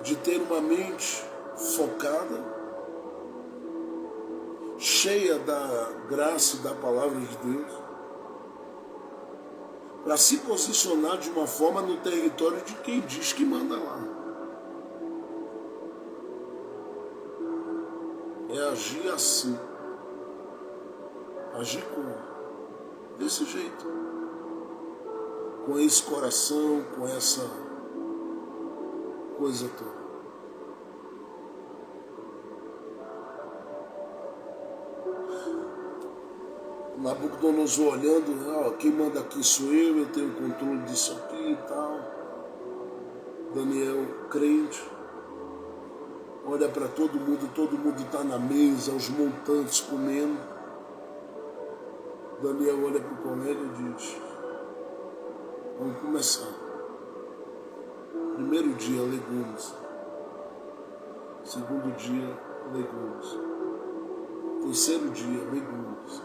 S1: de ter uma mente focada, cheia da graça e da palavra de Deus, para se posicionar de uma forma no território de quem diz que manda lá. É agir assim. Agir como? Desse jeito, com esse coração, com essa coisa toda. Nabucodonosor olhando, quem manda aqui sou eu tenho controle disso aqui e tal. Daniel, crente, olha para todo mundo está na mesa, os montantes comendo. Daniel olha para o colega e diz, vamos começar. Primeiro dia, legumes. Segundo dia, legumes. Terceiro dia, legumes.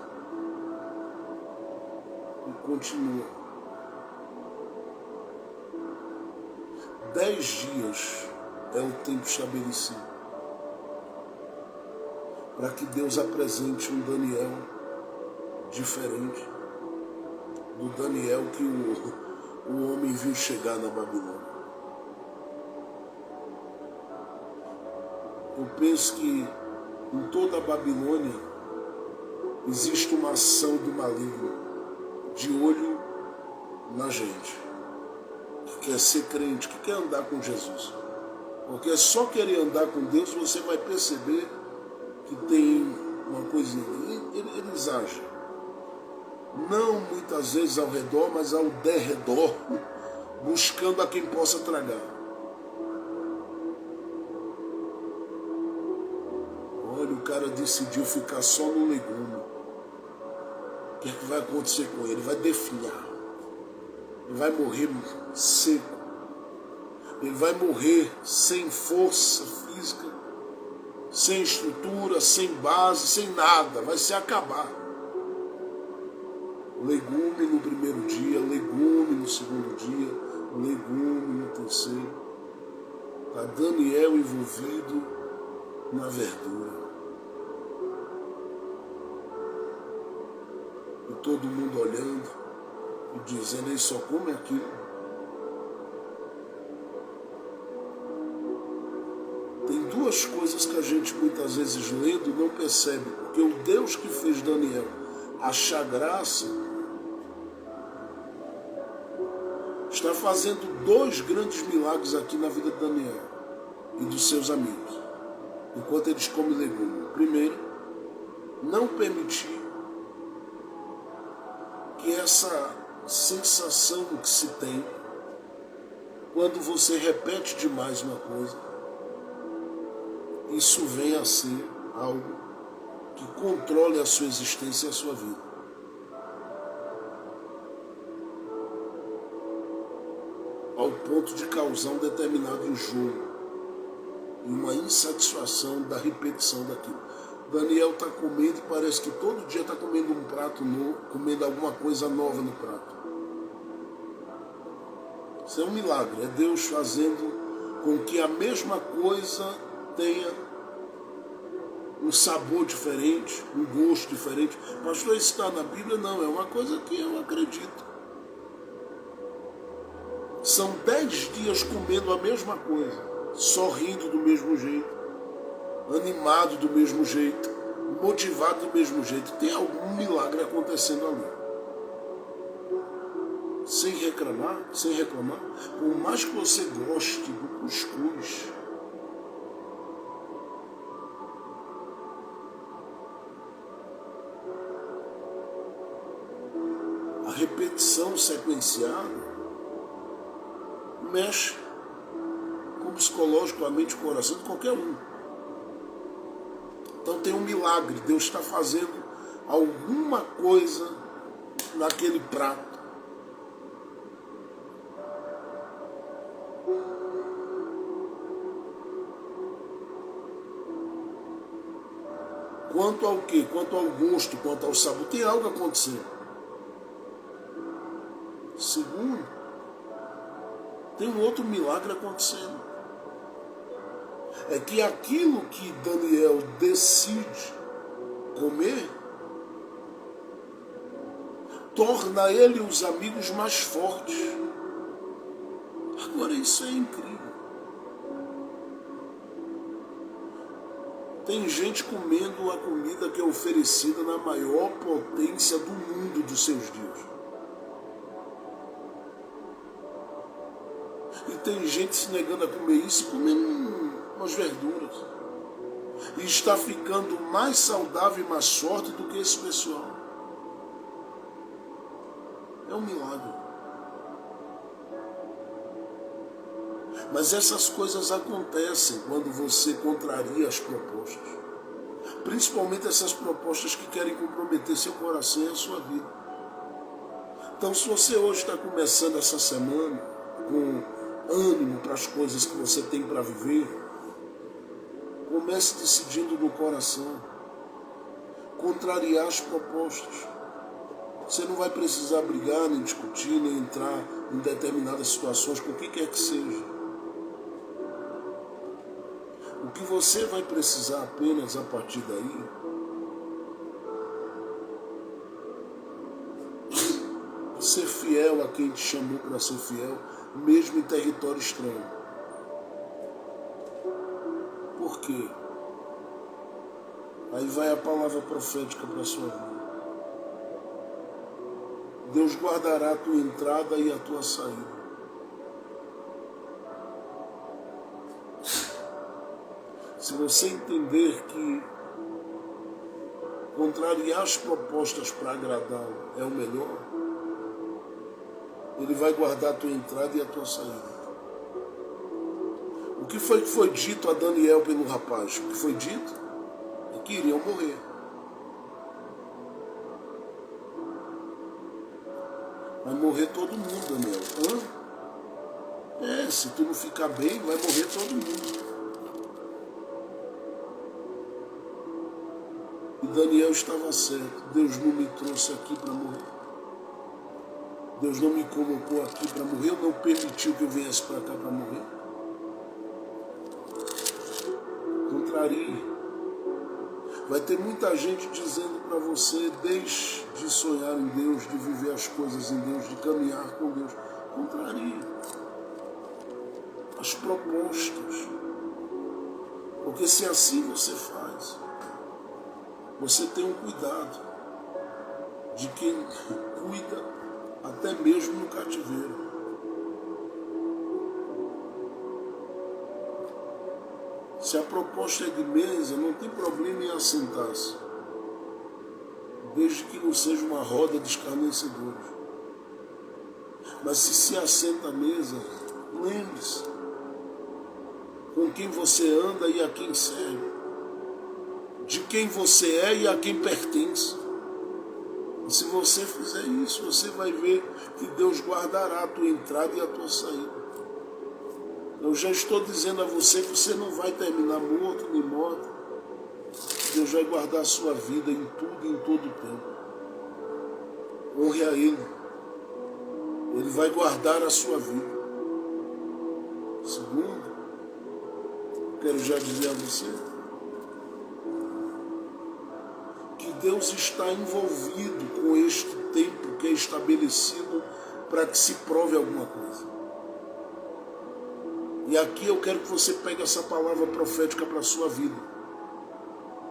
S1: E continua. 10 dias é o tempo estabelecido para que Deus apresente um Daniel diferente do Daniel que o homem viu chegar na Babilônia. Eu penso que em toda a Babilônia existe uma ação do maligno de olho na gente, que quer ser crente, que quer andar com Jesus. Porque é só querer andar com Deus, você vai perceber que tem uma coisinha. Eles agem, não muitas vezes ao redor, mas ao derredor, buscando a quem possa tragar. Olha, o cara decidiu ficar só no legume. O que é que vai acontecer com ele? Ele vai definhar. Ele vai morrer seco. Ele vai morrer sem força física, sem estrutura, sem base, sem nada. Vai se acabar. Legume no primeiro dia, legume no segundo dia, legume no terceiro. Está Daniel envolvido na verdura. E todo mundo olhando e dizendo, ele só come aquilo. Tem duas coisas que a gente muitas vezes lendo não percebe, porque o Deus que fez Daniel achar graça está fazendo 2 grandes milagres aqui na vida de Daniel e dos seus amigos, enquanto eles comem legume. Primeiro, não permitir que essa sensação que se tem quando você repete demais uma coisa, isso vem a ser algo que controle a sua existência e a sua vida. Ao ponto de causar um determinado enjoo e uma insatisfação da repetição daquilo. Daniel está comendo e parece que todo dia está comendo um prato novo, comendo alguma coisa nova no prato. Isso é um milagre, é Deus fazendo com que a mesma coisa tenha um sabor diferente, um gosto diferente. Pastor, isso está na Bíblia? Não, é uma coisa que eu acredito. São 10 dias comendo a mesma coisa, sorrindo do mesmo jeito, animado do mesmo jeito, motivado do mesmo jeito. Tem algum milagre acontecendo ali. Sem reclamar, por mais que você goste do cuscuz, a repetição sequenciada mexe com o psicológico, a mente, o coração de qualquer um. Então tem um milagre, Deus está fazendo alguma coisa naquele prato. Quanto ao quê? Quanto ao gosto, quanto ao sabor, tem algo acontecendo. Segundo, tem um outro milagre acontecendo. É que aquilo que Daniel decide comer torna ele e os amigos mais fortes. Agora isso é incrível. Tem gente comendo a comida que é oferecida na maior potência do mundo dos seus dias. E tem gente se negando a comer isso e comendo umas verduras. E está ficando mais saudável e mais forte do que esse pessoal. É um milagre. Mas essas coisas acontecem quando você contraria as propostas. Principalmente essas propostas que querem comprometer seu coração e a sua vida. Então, se você hoje está começando essa semana com ânimo para as coisas que você tem para viver, comece decidindo no coração contrariar as propostas. Você não vai precisar brigar, nem discutir, nem entrar em determinadas situações, com o que quer que seja. O que você vai precisar apenas a partir daí é ser fiel a quem te chamou para ser fiel, mesmo em território estranho. Por quê? Aí vai a palavra profética para a sua vida. Deus guardará a tua entrada e a tua saída. Se você entender que contrariar as propostas para agradá-lo é o melhor, Ele vai guardar a tua entrada e a tua saída. O que foi dito a Daniel pelo rapaz? O que foi dito? É que iriam morrer. Vai morrer todo mundo, Daniel. Hã? Se tu não ficar bem, vai morrer todo mundo. E Daniel estava certo. Deus não me trouxe aqui para morrer. Deus não me colocou aqui para morrer. Não permitiu que eu viesse para cá para morrer. Contrarie. Vai ter muita gente dizendo para você: deixe de sonhar em Deus, de viver as coisas em Deus, de caminhar com Deus. Contrarie as propostas. Porque se assim você faz, você tem um cuidado de quem cuida até mesmo no cativeiro. Se a proposta é de mesa, não tem problema em assentar-se, desde que não seja uma roda de escarnecedores. Mas se assenta à mesa, lembre-se com quem você anda e a quem serve, de quem você é e a quem pertence. E se você fizer isso, você vai ver que Deus guardará a tua entrada e a tua saída. Eu já estou dizendo a você que você não vai terminar morto nem morta. Deus vai guardar a sua vida em tudo e em todo o tempo. Honre a Ele. Ele vai guardar a sua vida. Segundo, quero já dizer a você que Deus está envolvido com este tempo que é estabelecido para que se prove alguma coisa. E aqui eu quero que você pegue essa palavra profética para a sua vida.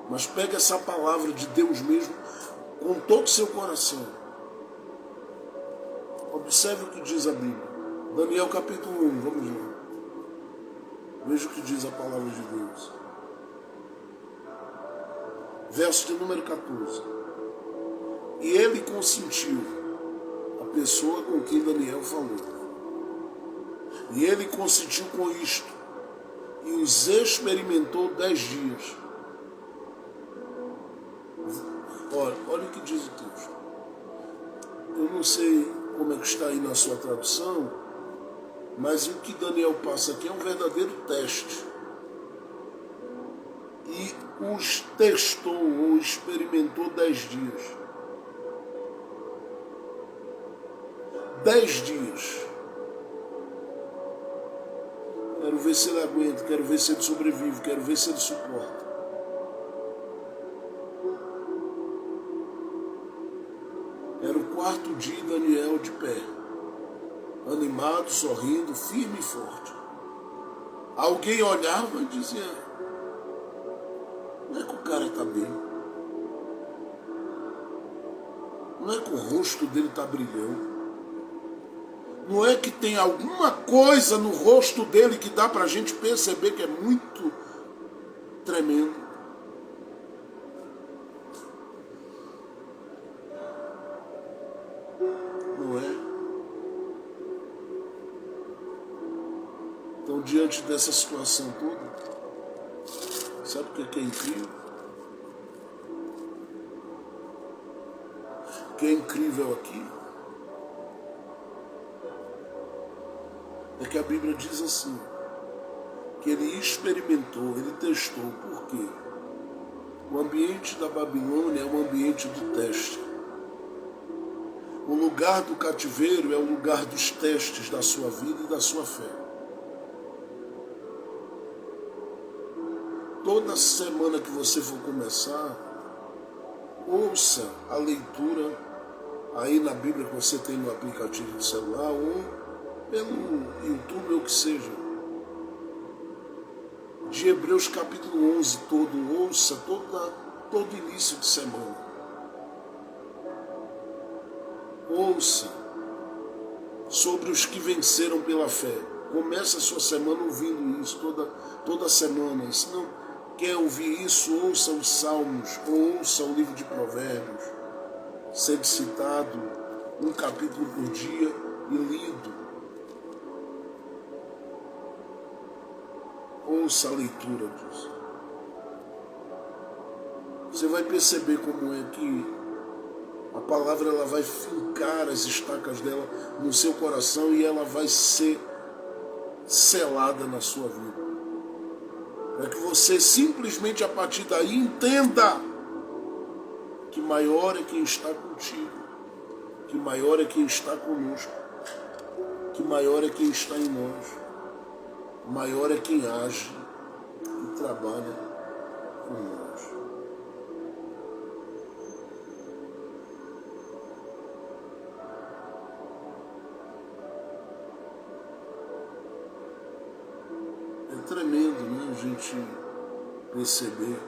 S1: Mas pegue essa palavra de Deus mesmo com todo o seu coração. Observe o que diz a Bíblia. Daniel capítulo 1, vamos lá. Veja o que diz a palavra de Deus. Verso de número 14. E ele consentiu, a pessoa com quem Daniel falou. E ele consentiu com isto, e os experimentou 10 dias. Olha o que diz o texto. Eu não sei como é que está aí na sua tradução, mas o que Daniel passa aqui é um verdadeiro teste. E os testou ou experimentou 10 dias. 10 dias. Quero ver se ele aguenta, quero ver se ele sobrevive, quero ver se ele suporta. Era o quarto dia de Daniel de pé, animado, sorrindo, firme e forte. Alguém olhava e dizia: não é que o cara está bem, não é que o rosto dele está brilhando, não é que tem alguma coisa no rosto dele que dá para a gente perceber que é muito tremendo. Não é? diante dessa situação toda? Sabe o que é incrível? O que é incrível aqui é que a Bíblia diz assim, que ele experimentou, ele testou. Por quê? O ambiente da Babilônia é o ambiente do teste. O lugar do cativeiro é o lugar dos testes da sua vida e da sua fé. Toda semana que você for começar, ouça a leitura aí na Bíblia que você tem no aplicativo do celular ou pelo YouTube ou o que seja. De Hebreus capítulo 11 todo, ouça todo início de semana. Ouça sobre os que venceram pela fé. Comece a sua semana ouvindo isso, toda semana. E se não quer ouvir isso, ouça os Salmos, ouça o livro de Provérbios, sendo citado um capítulo por dia e lido. Ouça a leitura disso. Você vai perceber como é que a palavra ela vai fincar as estacas dela no seu coração e ela vai ser selada na sua vida. Para que você simplesmente a partir daí entenda que maior é quem está contigo, que maior é quem está conosco, que maior é quem está em nós, maior é quem age e trabalha com nós. É tremendo, né, a gente perceber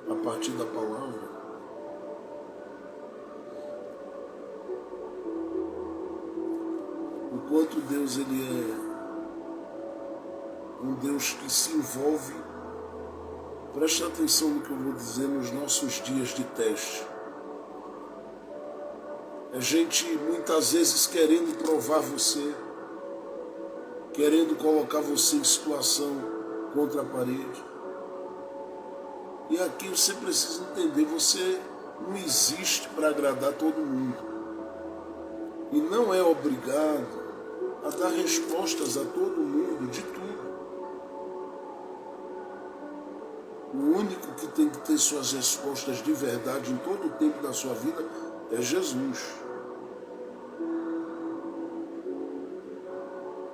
S1: a partir da palavra o quanto Deus ele é um Deus que se envolve, preste atenção no que eu vou dizer, nos nossos dias de teste. A gente muitas vezes querendo provar você, querendo colocar você em situação contra a parede. E aqui você precisa entender, você não existe para agradar todo mundo. E não é obrigado a dar respostas a todo mundo de tudo. O único que tem que ter suas respostas de verdade em todo o tempo da sua vida é Jesus.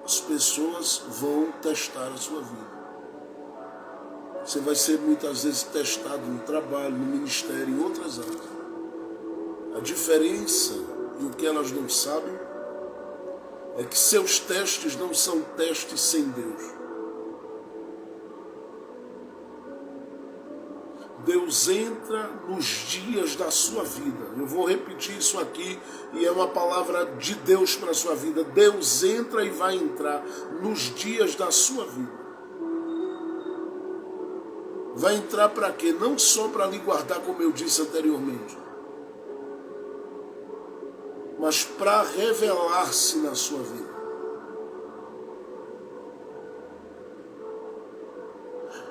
S1: As pessoas vão testar a sua vida. Você vai ser muitas vezes testado no trabalho, no ministério, em outras áreas. A diferença, e o que elas não sabem, é que seus testes não são testes sem Deus. Deus entra nos dias da sua vida. Eu vou repetir isso aqui e é uma palavra de Deus para a sua vida. Deus entra e vai entrar nos dias da sua vida. Vai entrar para quê? Não só para lhe guardar, como eu disse anteriormente, mas para revelar-se na sua vida.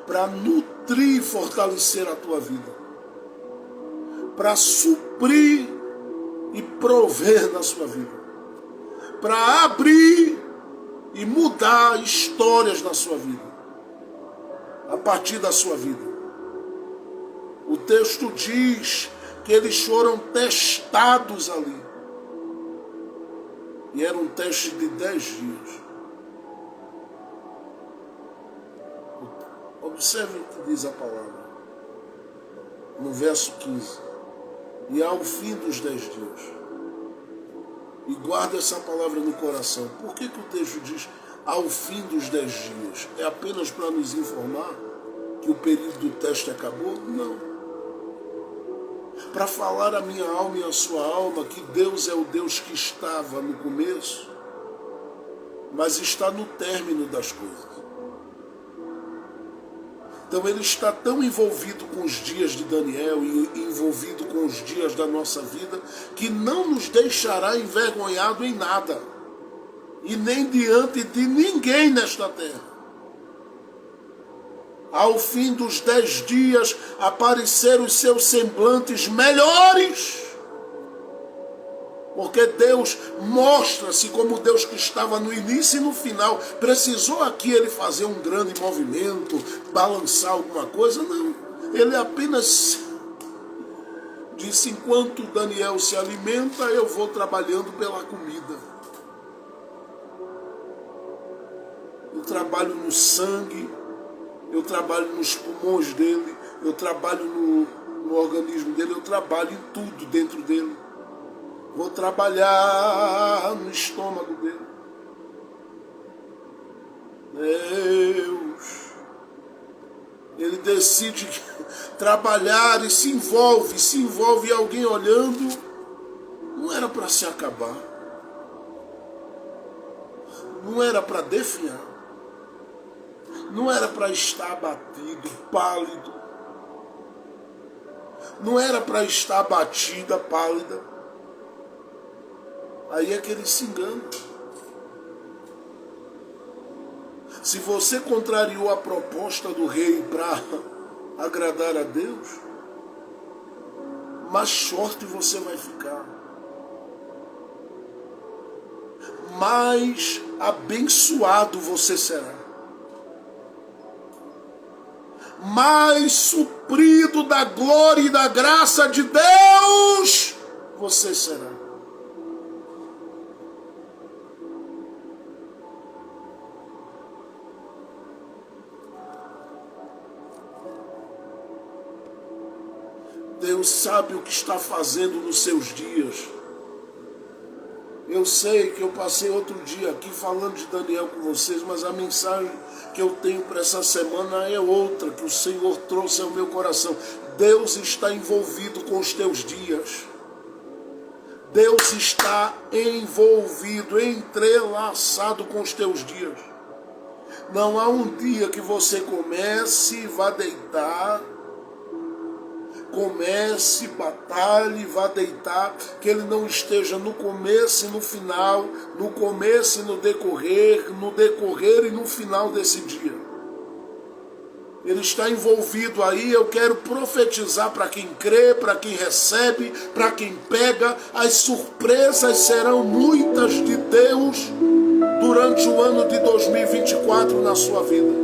S1: Para nutrir e fortalecer a tua vida, para suprir e prover na sua vida, para abrir e mudar histórias na sua vida, a partir da sua vida. O texto diz que eles foram testados ali, e era um teste de 10 dias. Observe o que diz a palavra, no verso 15. E ao fim dos 10 dias. E guarda essa palavra no coração. Por que o texto diz ao fim dos 10 dias? É apenas para nos informar que o período do teste acabou? Não. Para falar a minha alma e a sua alma que Deus é o Deus que estava no começo, mas está no término das coisas. Então ele está tão envolvido com os dias de Daniel e envolvido com os dias da nossa vida que não nos deixará envergonhado em nada. e nem diante de ninguém nesta terra. Ao fim dos 10 dias apareceram os seus semblantes melhores. Porque Deus mostra-se como Deus que estava no início e no final. Precisou aqui ele fazer um grande movimento, balançar alguma coisa? Não. Ele apenas disse: enquanto Daniel se alimenta, eu vou trabalhando pela comida. Eu trabalho no sangue, eu trabalho nos pulmões dele, eu trabalho no organismo dele, eu trabalho em tudo dentro dele. Vou trabalhar no estômago dele. Deus, ele decide trabalhar e se envolve alguém olhando. Não era para se acabar. Não era para definhar. Não era para estar abatido, pálido. Não era para estar abatida, pálida. Aí é que ele se engana. Se você contrariou a proposta do rei para agradar a Deus, mais forte você vai ficar. Mais abençoado você será. Mais suprido da glória e da graça de Deus você será. Deus sabe o que está fazendo nos seus dias. Eu sei que eu passei outro dia aqui falando de Daniel com vocês, mas a mensagem que eu tenho para essa semana é outra, que o Senhor trouxe ao meu coração. Deus está envolvido com os teus dias. Deus está envolvido, entrelaçado com os teus dias. Não há um dia que você comece e vá deitar, comece, batalhe, vá deitar, que ele não esteja no começo e no final, no começo e no decorrer e no final desse dia. Ele está envolvido aí. Eu quero profetizar para quem crê, para quem recebe, para quem pega. As surpresas serão muitas de Deus durante o ano de 2024 na sua vida.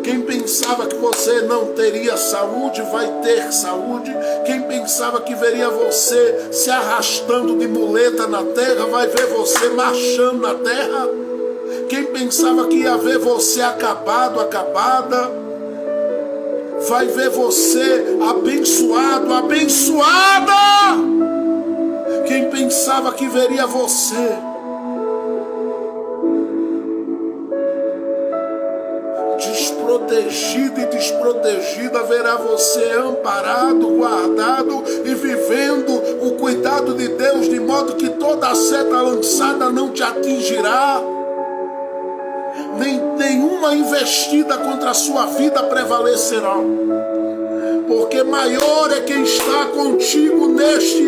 S1: Quem pensava que você não teria saúde, vai ter saúde. Quem pensava que veria você se arrastando de muleta na terra, vai ver você marchando na terra. Quem pensava que ia ver você acabado, acabada, vai ver você abençoado, abençoada. Quem pensava que veria você desprotegido e desprotegida, verá você amparado, guardado e vivendo o cuidado de Deus, de modo que toda a seta lançada não te atingirá, nem nenhuma investida contra a sua vida prevalecerá, porque maior é quem está contigo neste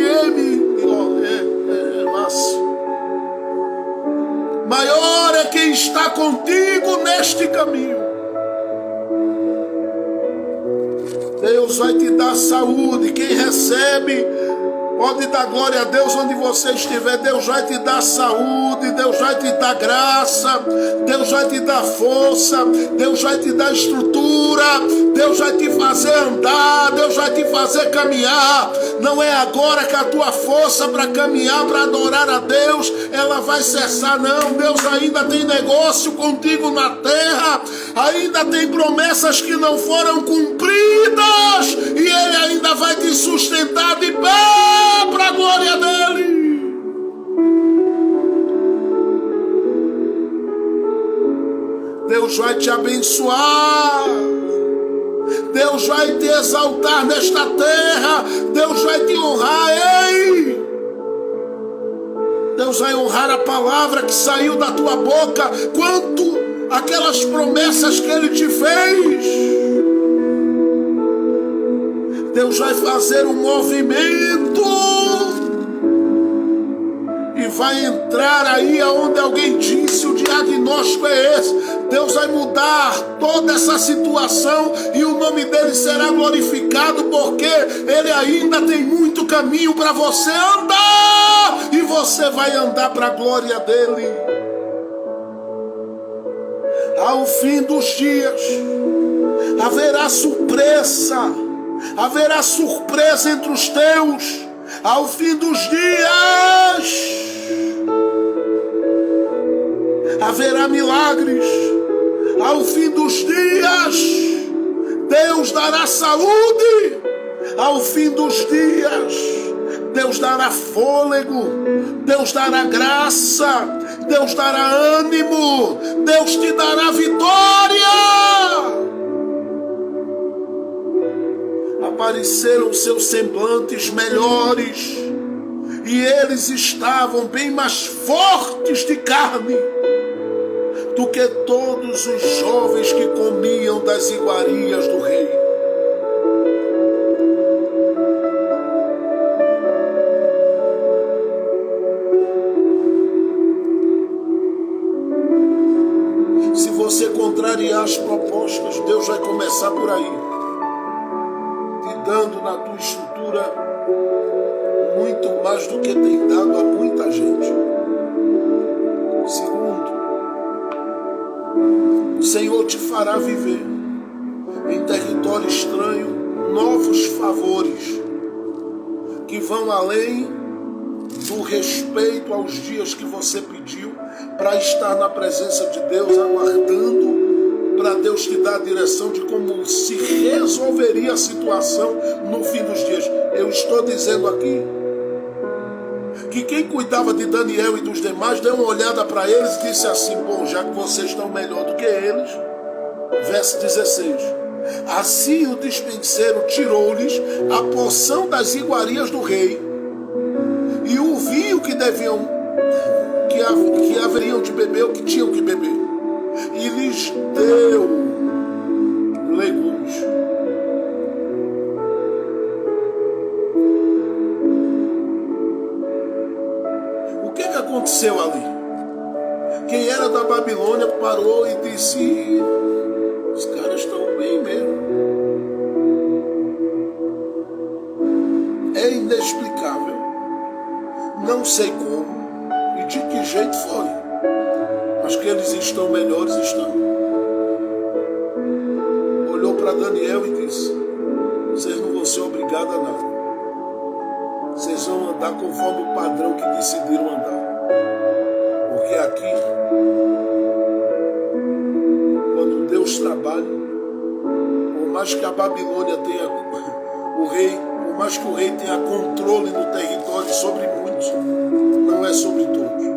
S1: maior é quem está contigo neste caminho. Deus vai te dar saúde. Quem recebe pode dar glória a Deus onde você estiver. Deus vai te dar saúde, Deus vai te dar graça, Deus vai te dar força, Deus vai te dar estrutura, Deus vai te fazer andar, Deus vai te fazer caminhar. Não é agora que a tua força para caminhar, para adorar a Deus, ela vai cessar, não. Deus ainda tem negócio contigo na terra, ainda tem promessas que não foram cumpridas, e Ele ainda vai te sustentar de pé para a glória dele. Deus vai te abençoar, Deus vai te exaltar nesta terra, Deus vai te honrar. Ei, Deus vai honrar a palavra que saiu da tua boca, quanto aquelas promessas que Ele te fez. Deus vai fazer um movimento e vai entrar aí aonde alguém disse, o diagnóstico é esse. Deus vai mudar toda essa situação e o nome dele será glorificado, porque ele ainda tem muito caminho para você andar, e você vai andar para a glória dele. Ao fim dos dias haverá surpresa entre os teus. Ao fim dos dias haverá milagres. Ao fim dos dias Deus dará saúde. Ao fim dos dias Deus dará fôlego, Deus dará graça, Deus dará ânimo, Deus te dará vitória. Apareceram seus semblantes melhores, e eles estavam bem mais fortes de carne do que todos os jovens que comiam das iguarias do rei. Se você contrariar as propostas, Deus vai começar por aí, dando na tua estrutura muito mais do que tem dado a muita gente. Segundo, o Senhor te fará viver em território estranho novos favores que vão além do respeito aos dias que você pediu para estar na presença de Deus, aguardando para Deus te dar a direção de como se resolveria a situação no fim dos dias. Eu estou dizendo aqui que quem cuidava de Daniel e dos demais deu uma olhada para eles e disse assim: bom, já que vocês estão melhor do que eles, verso 16, assim o despenseiro tirou-lhes a porção das iguarias do rei e o vinho que haveriam de beber, o que tinham que beber, e lhes deu legumes. O que aconteceu ali? Quem era da Babilônia parou e disse: os caras estão bem mesmo. É inexplicável, não sei como e de que jeito foi, mas que eles estão melhores, estão. Olhou para Daniel e disse: vocês não vão ser obrigados a nada, vocês vão andar conforme o padrão que decidiram andar, porque aqui, quando Deus trabalha, por mais que a Babilônia tenha o rei, por mais que o rei tenha controle no território sobre muitos, não é sobre todos,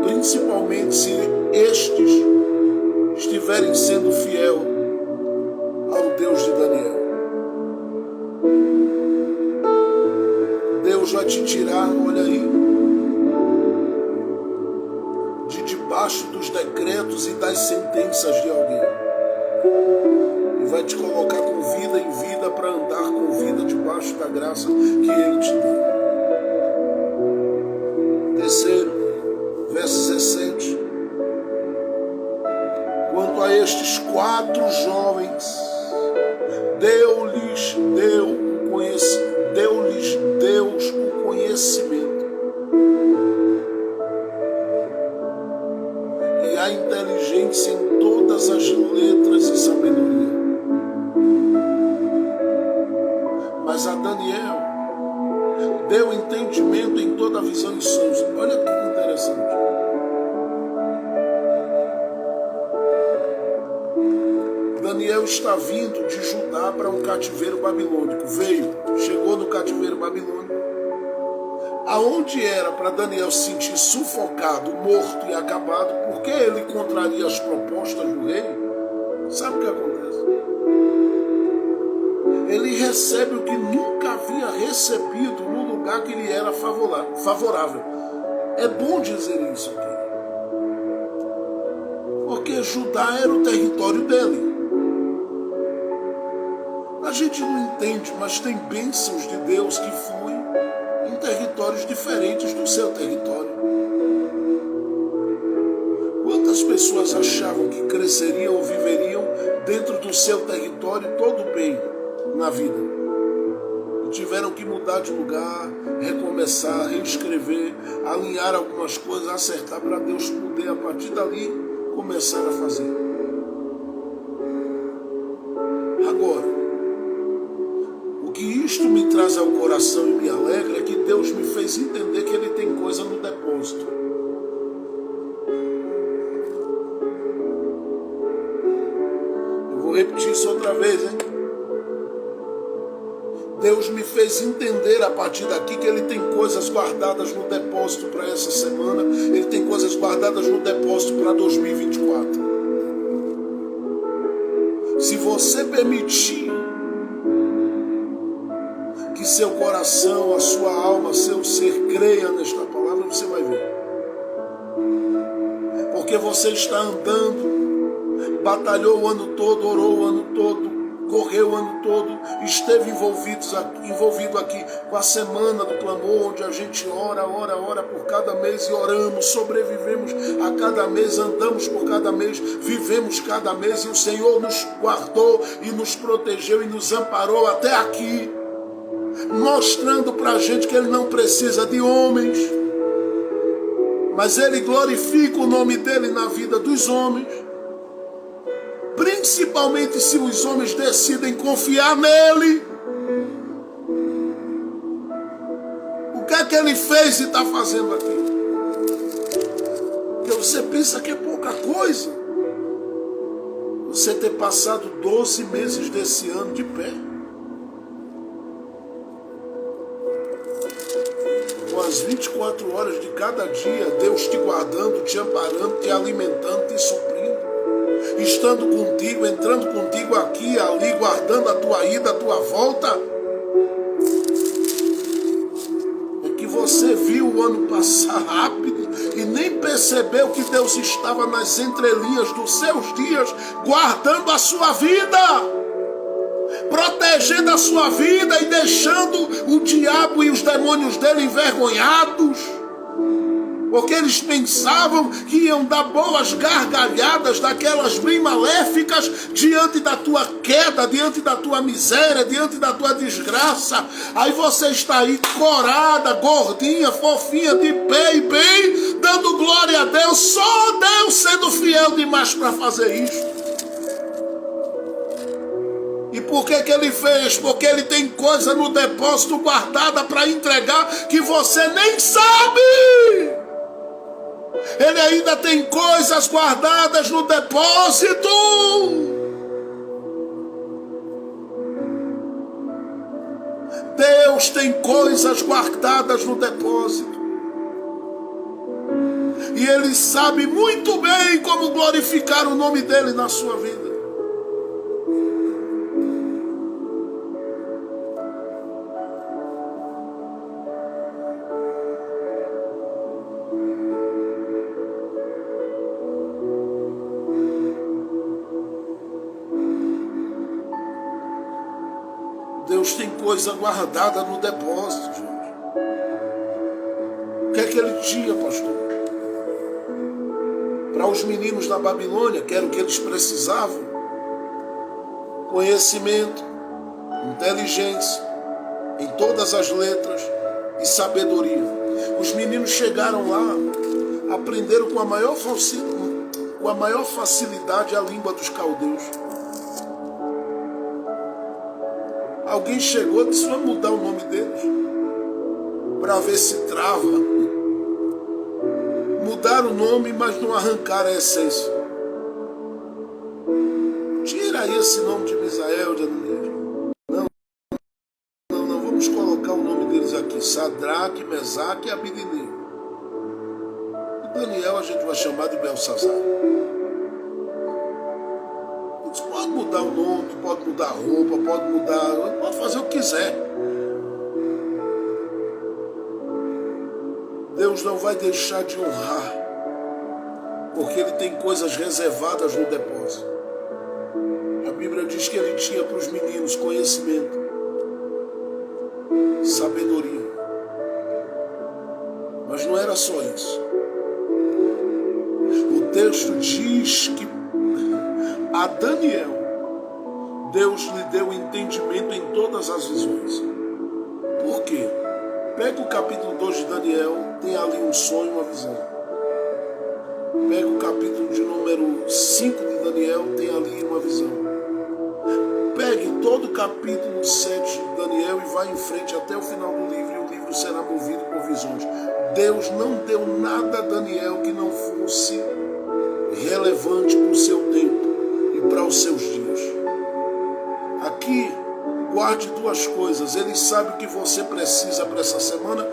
S1: principalmente se estes estiverem sendo fiel ao Deus de Daniel. Deus vai te tirar, olha aí, de debaixo dos decretos e das sentenças de alguém, e vai te colocar com vida em vida para andar com vida debaixo da graça que Ele te deu. Terceiro, verso 17. Quanto a estes 4 jovens, Deus o conhecimento e a inteligência em todas as letras e sabedoria. Mas a Daniel deu entendimento em toda a visão e sonhos. Olha que interessante. Daniel está vindo de Judá para um cativeiro babilônico. Chegou no cativeiro babilônico. Aonde era para Daniel se sentir sufocado, morto e acabado, porque ele contraria as propostas do rei? Sabe o que acontece? Ele recebe o que nunca havia recebido no lugar que lhe era favorável. É bom dizer isso aqui, porque Judá era o território dele. A gente não entende, mas tem bênçãos de Deus que fluem em territórios diferentes do seu território. Quantas pessoas achavam que cresceriam ou viveriam dentro do seu território todo bem na vida? E tiveram que mudar de lugar, recomeçar, reescrever, alinhar algumas coisas, acertar para Deus poder, a partir dali, começar a fazer. Agora, o que isto me traz ao coração e me alegra é que Deus me fez entender que Ele tem coisa no depósito. Eu vou repetir isso outra vez, hein? Deus me fez entender a partir daqui que Ele tem coisas guardadas no depósito para essa semana. Ele tem coisas guardadas no depósito para 2024. Se você permitir que seu coração, a sua alma, seu ser creia nesta palavra, você vai ver. Porque você está andando, batalhou o ano todo, orou o ano todo, correu o ano todo, esteve envolvido aqui com a semana do clamor, onde a gente ora por cada mês e oramos, sobrevivemos a cada mês, andamos por cada mês, vivemos cada mês e o Senhor nos guardou e nos protegeu e nos amparou até aqui, mostrando para a gente que Ele não precisa de homens, mas Ele glorifica o nome dEle na vida dos homens, principalmente se os homens decidem confiar nele. O que é que Ele fez e está fazendo aqui? Porque você pensa que é pouca coisa você ter passado 12 meses desse ano de pé, com as 24 horas de cada dia, Deus te guardando, te amparando, te alimentando, te suprindo, estando contigo, entrando contigo aqui, ali, guardando a tua ida, a tua volta. É que você viu o ano passar rápido e nem percebeu que Deus estava nas entrelinhas dos seus dias, guardando a sua vida, protegendo a sua vida e deixando o diabo e os demônios dele envergonhados, porque eles pensavam que iam dar boas gargalhadas daquelas bem maléficas diante da tua queda, diante da tua miséria, diante da tua desgraça. Aí você está aí corada, gordinha, fofinha, de pé e bem, dando glória a Deus, só Deus sendo fiel demais para fazer isso. E por que Ele fez? Porque Ele tem coisa no depósito guardada para entregar que você nem sabe. Ele ainda tem coisas guardadas no depósito. Deus tem coisas guardadas no depósito. E Ele sabe muito bem como glorificar o nome dEle na sua vida. Deus tem coisa guardada no depósito, gente. O que é que Ele tinha, pastor? Para os meninos da Babilônia, que era o que eles precisavam: conhecimento, inteligência em todas as letras e sabedoria. Os meninos chegaram lá, aprenderam com a maior facilidade a língua dos caldeus. Alguém chegou e disse: vamos mudar o nome deles para ver se trava. Mudaram o nome, mas não arrancaram a essência. Tira aí esse nome de Misael, de Ananias. Não, vamos colocar o nome deles aqui: Sadraque, Mesaque e Abednego. E Daniel a gente vai chamar de Belsazar. Pode mudar o nome, pode mudar a roupa, pode fazer o que quiser. Deus não vai deixar de honrar, porque Ele tem coisas reservadas no depósito. A Bíblia diz que Ele tinha para os meninos conhecimento, sabedoria. Mas não era só isso. O texto diz que a Daniel, Deus lhe deu entendimento em todas as visões. Por quê? Pega o capítulo 2 de Daniel, tem ali um sonho, uma visão. Pega o capítulo de número 5 de Daniel, tem ali uma visão. Pegue todo o capítulo 7 de Daniel e vai em frente até o final do livro, e o livro será movido por visões. Deus não deu nada a Daniel que não fosse relevante para o seu tempo e para os seus dias. Aqui, guarde duas coisas. Ele sabe o que você precisa para essa semana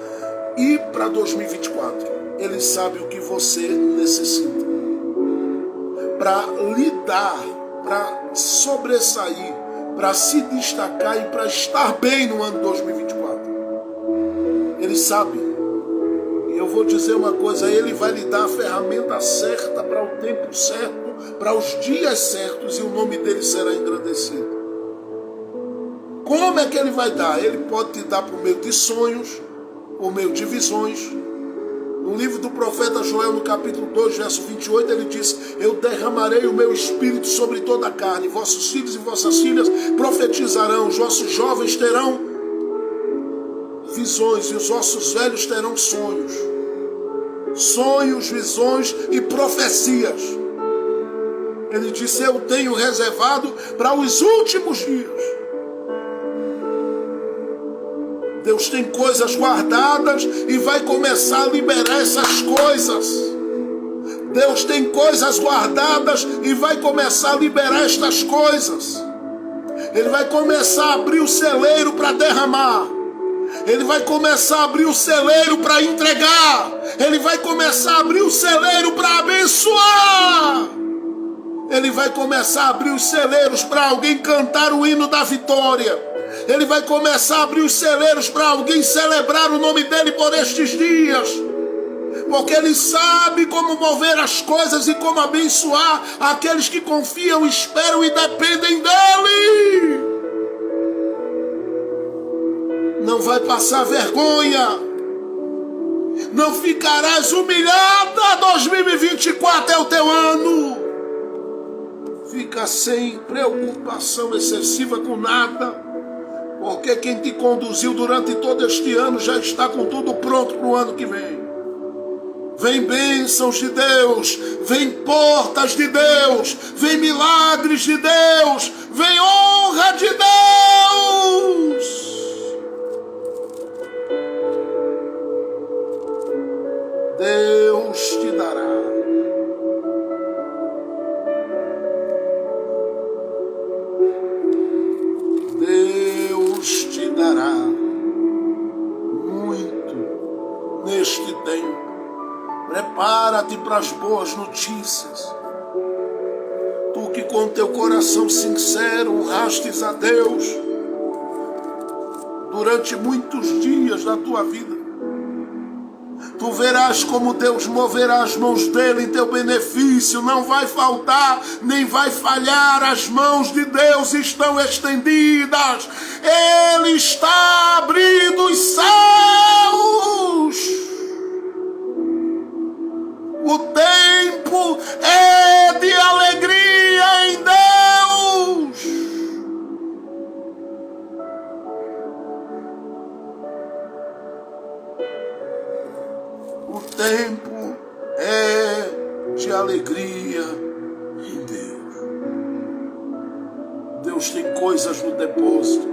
S1: e para 2024. Ele sabe o que você necessita para lidar, para sobressair, para se destacar e para estar bem no ano 2024. Ele sabe. E eu vou dizer uma coisa, ele vai lhe dar a ferramenta certa para o tempo certo, para os dias certos, e o nome dele será engrandecido. Como é que ele vai dar? Ele pode te dar por meio de sonhos, por meio de visões. No livro do profeta Joel, no capítulo 2, verso 28, ele diz: eu derramarei o meu espírito sobre toda a carne, vossos filhos e vossas filhas profetizarão, os vossos jovens terão visões e os vossos velhos terão sonhos. Sonhos, visões e profecias. Ele disse: eu tenho reservado para os últimos dias. Deus tem coisas guardadas e vai começar a liberar essas coisas. Deus tem coisas guardadas e vai começar a liberar estas coisas. Ele vai começar a abrir o celeiro para derramar. Ele vai começar a abrir o celeiro para entregar. Ele vai começar a abrir o celeiro para abençoar. Ele vai começar a abrir os celeiros para alguém cantar o hino da vitória. Ele vai começar a abrir os celeiros para alguém celebrar o nome dele por estes dias. Porque ele sabe como mover as coisas e como abençoar aqueles que confiam, esperam e dependem dele. Não vai passar vergonha. Não ficarás humilhada. 2024 é o teu ano. Fica sem preocupação excessiva com nada. Porque quem te conduziu durante todo este ano já está com tudo pronto para o ano que vem. Vem bênçãos de Deus, vem portas de Deus, vem milagres de Deus, vem honra de Deus. Deus te dará. Deus te dará muito neste tempo. Prepara-te para as boas notícias. Tu que com teu coração sincero honrastes a Deus durante muitos dias da tua vida. Tu verás como Deus moverá as mãos dele em teu benefício. Não vai faltar, nem vai falhar. As mãos de Deus estão estendidas. Ele está abrindo os céus. O tempo é de alegria em Deus. O tempo é de alegria em Deus. Deus tem coisas no depósito.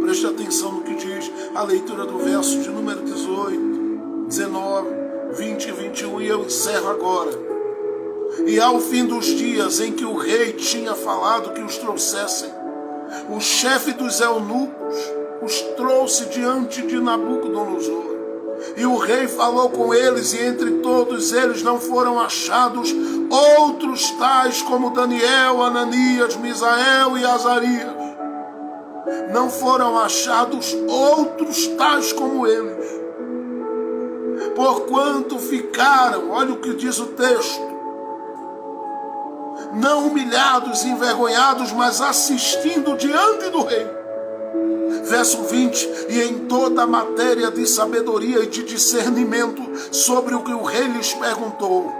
S1: Preste atenção no que diz a leitura do verso de número 18, 19, 20 e 21, e eu encerro agora. E ao fim dos dias em que o rei tinha falado que os trouxessem, o chefe dos eunucos os trouxe diante de Nabucodonosor. E o rei falou com eles, e entre todos eles não foram achados outros tais como Daniel, Ananias, Misael e Azarias. Não foram achados outros tais como eles. Porquanto ficaram, olha o que diz o texto, não humilhados, envergonhados, mas assistindo diante do rei. Verso 20, e em toda a matéria de sabedoria e de discernimento sobre o que o rei lhes perguntou,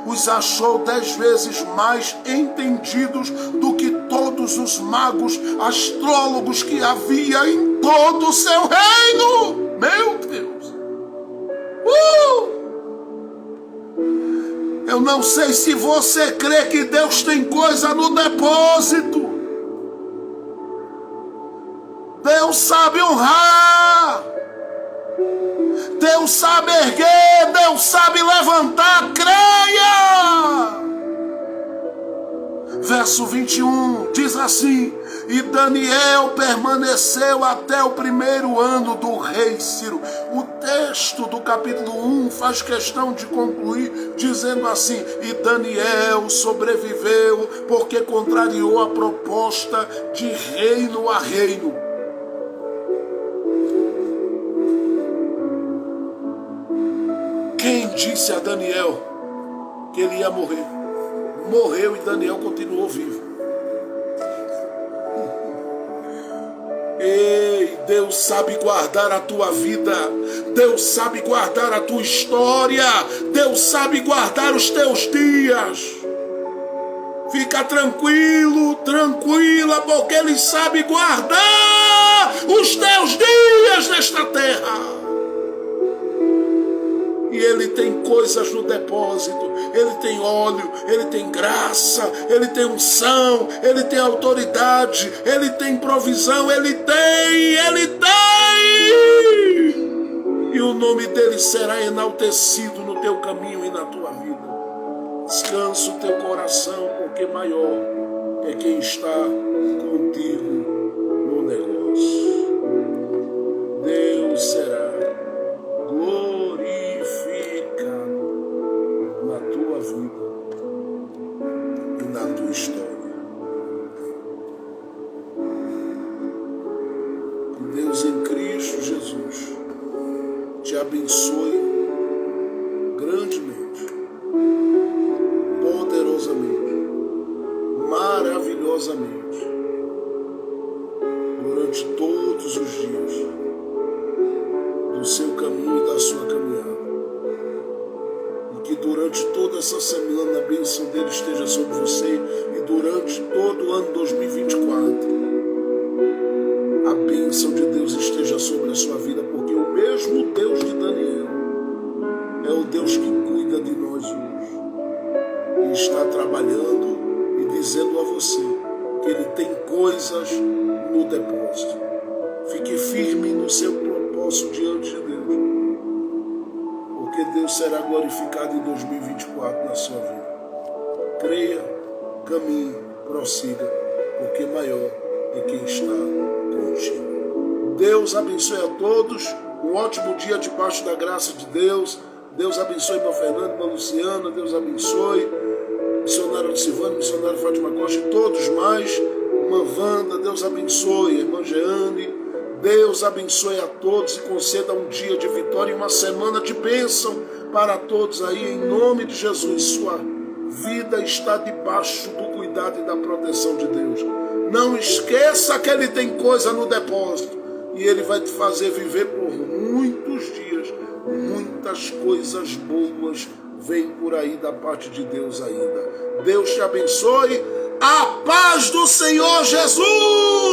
S1: os achou 10 vezes mais entendidos do que todos os magos, astrólogos que havia em todo o seu reino. Meu Deus! Eu não sei se você crê que Deus tem coisa no depósito. Deus sabe honrar. Deus sabe erguer, Deus sabe levantar, creia! Verso 21 diz assim: e Daniel permaneceu até o primeiro ano do rei Ciro. O texto do capítulo 1 faz questão de concluir dizendo assim: e Daniel sobreviveu porque contrariou a proposta de reino a reino. Quem disse a Daniel que ele ia morrer? Morreu e Daniel continuou vivo. Ei, Deus sabe guardar a tua vida. Deus sabe guardar a tua história. Deus sabe guardar os teus dias. Fica tranquilo, tranquila, porque Ele sabe guardar os teus dias nesta terra. E Ele tem coisas no depósito, Ele tem óleo, Ele tem graça, Ele tem unção, Ele tem autoridade, Ele tem provisão, Ele tem! E o nome dEle será enaltecido no teu caminho e na tua vida. Descansa o teu coração, porque maior é quem está contigo no negócio. Deus será glorificado na tua vida e na tua história. Que Deus em Cristo Jesus te abençoe grandemente, poderosamente, maravilhosamente, durante todos os dias do seu caminho e da sua caminhada. E que durante toda essa semana a bênção dele esteja sobre você, e durante todo o ano 2024 a bênção de Deus esteja sobre a sua vida, porque o mesmo Deus de Daniel é o Deus que cuida de nós hoje e está trabalhando e dizendo a você que Ele tem coisas no depósito. Fique firme no seu propósito diante de Deus, porque Deus será glorificado em 2024 na sua vida. Creia, caminhe, prossiga, porque maior é quem está contigo. Deus abençoe a todos, um ótimo dia debaixo da graça de Deus. Deus abençoe meu Fernando, minha Luciana, Deus abençoe missionário Silvano, missionário Fátima Costa e todos mais, irmã Wanda, Deus abençoe, irmã Jeane. Deus abençoe a todos e conceda um dia de vitória e uma semana de bênção para todos aí, em nome de Jesus. Sua vida está debaixo do cuidado e da proteção de Deus. Não esqueça que Ele tem coisa no depósito e Ele vai te fazer viver por muitos dias. Muitas coisas boas vêm por aí da parte de Deus ainda. Deus te abençoe. A paz do Senhor Jesus!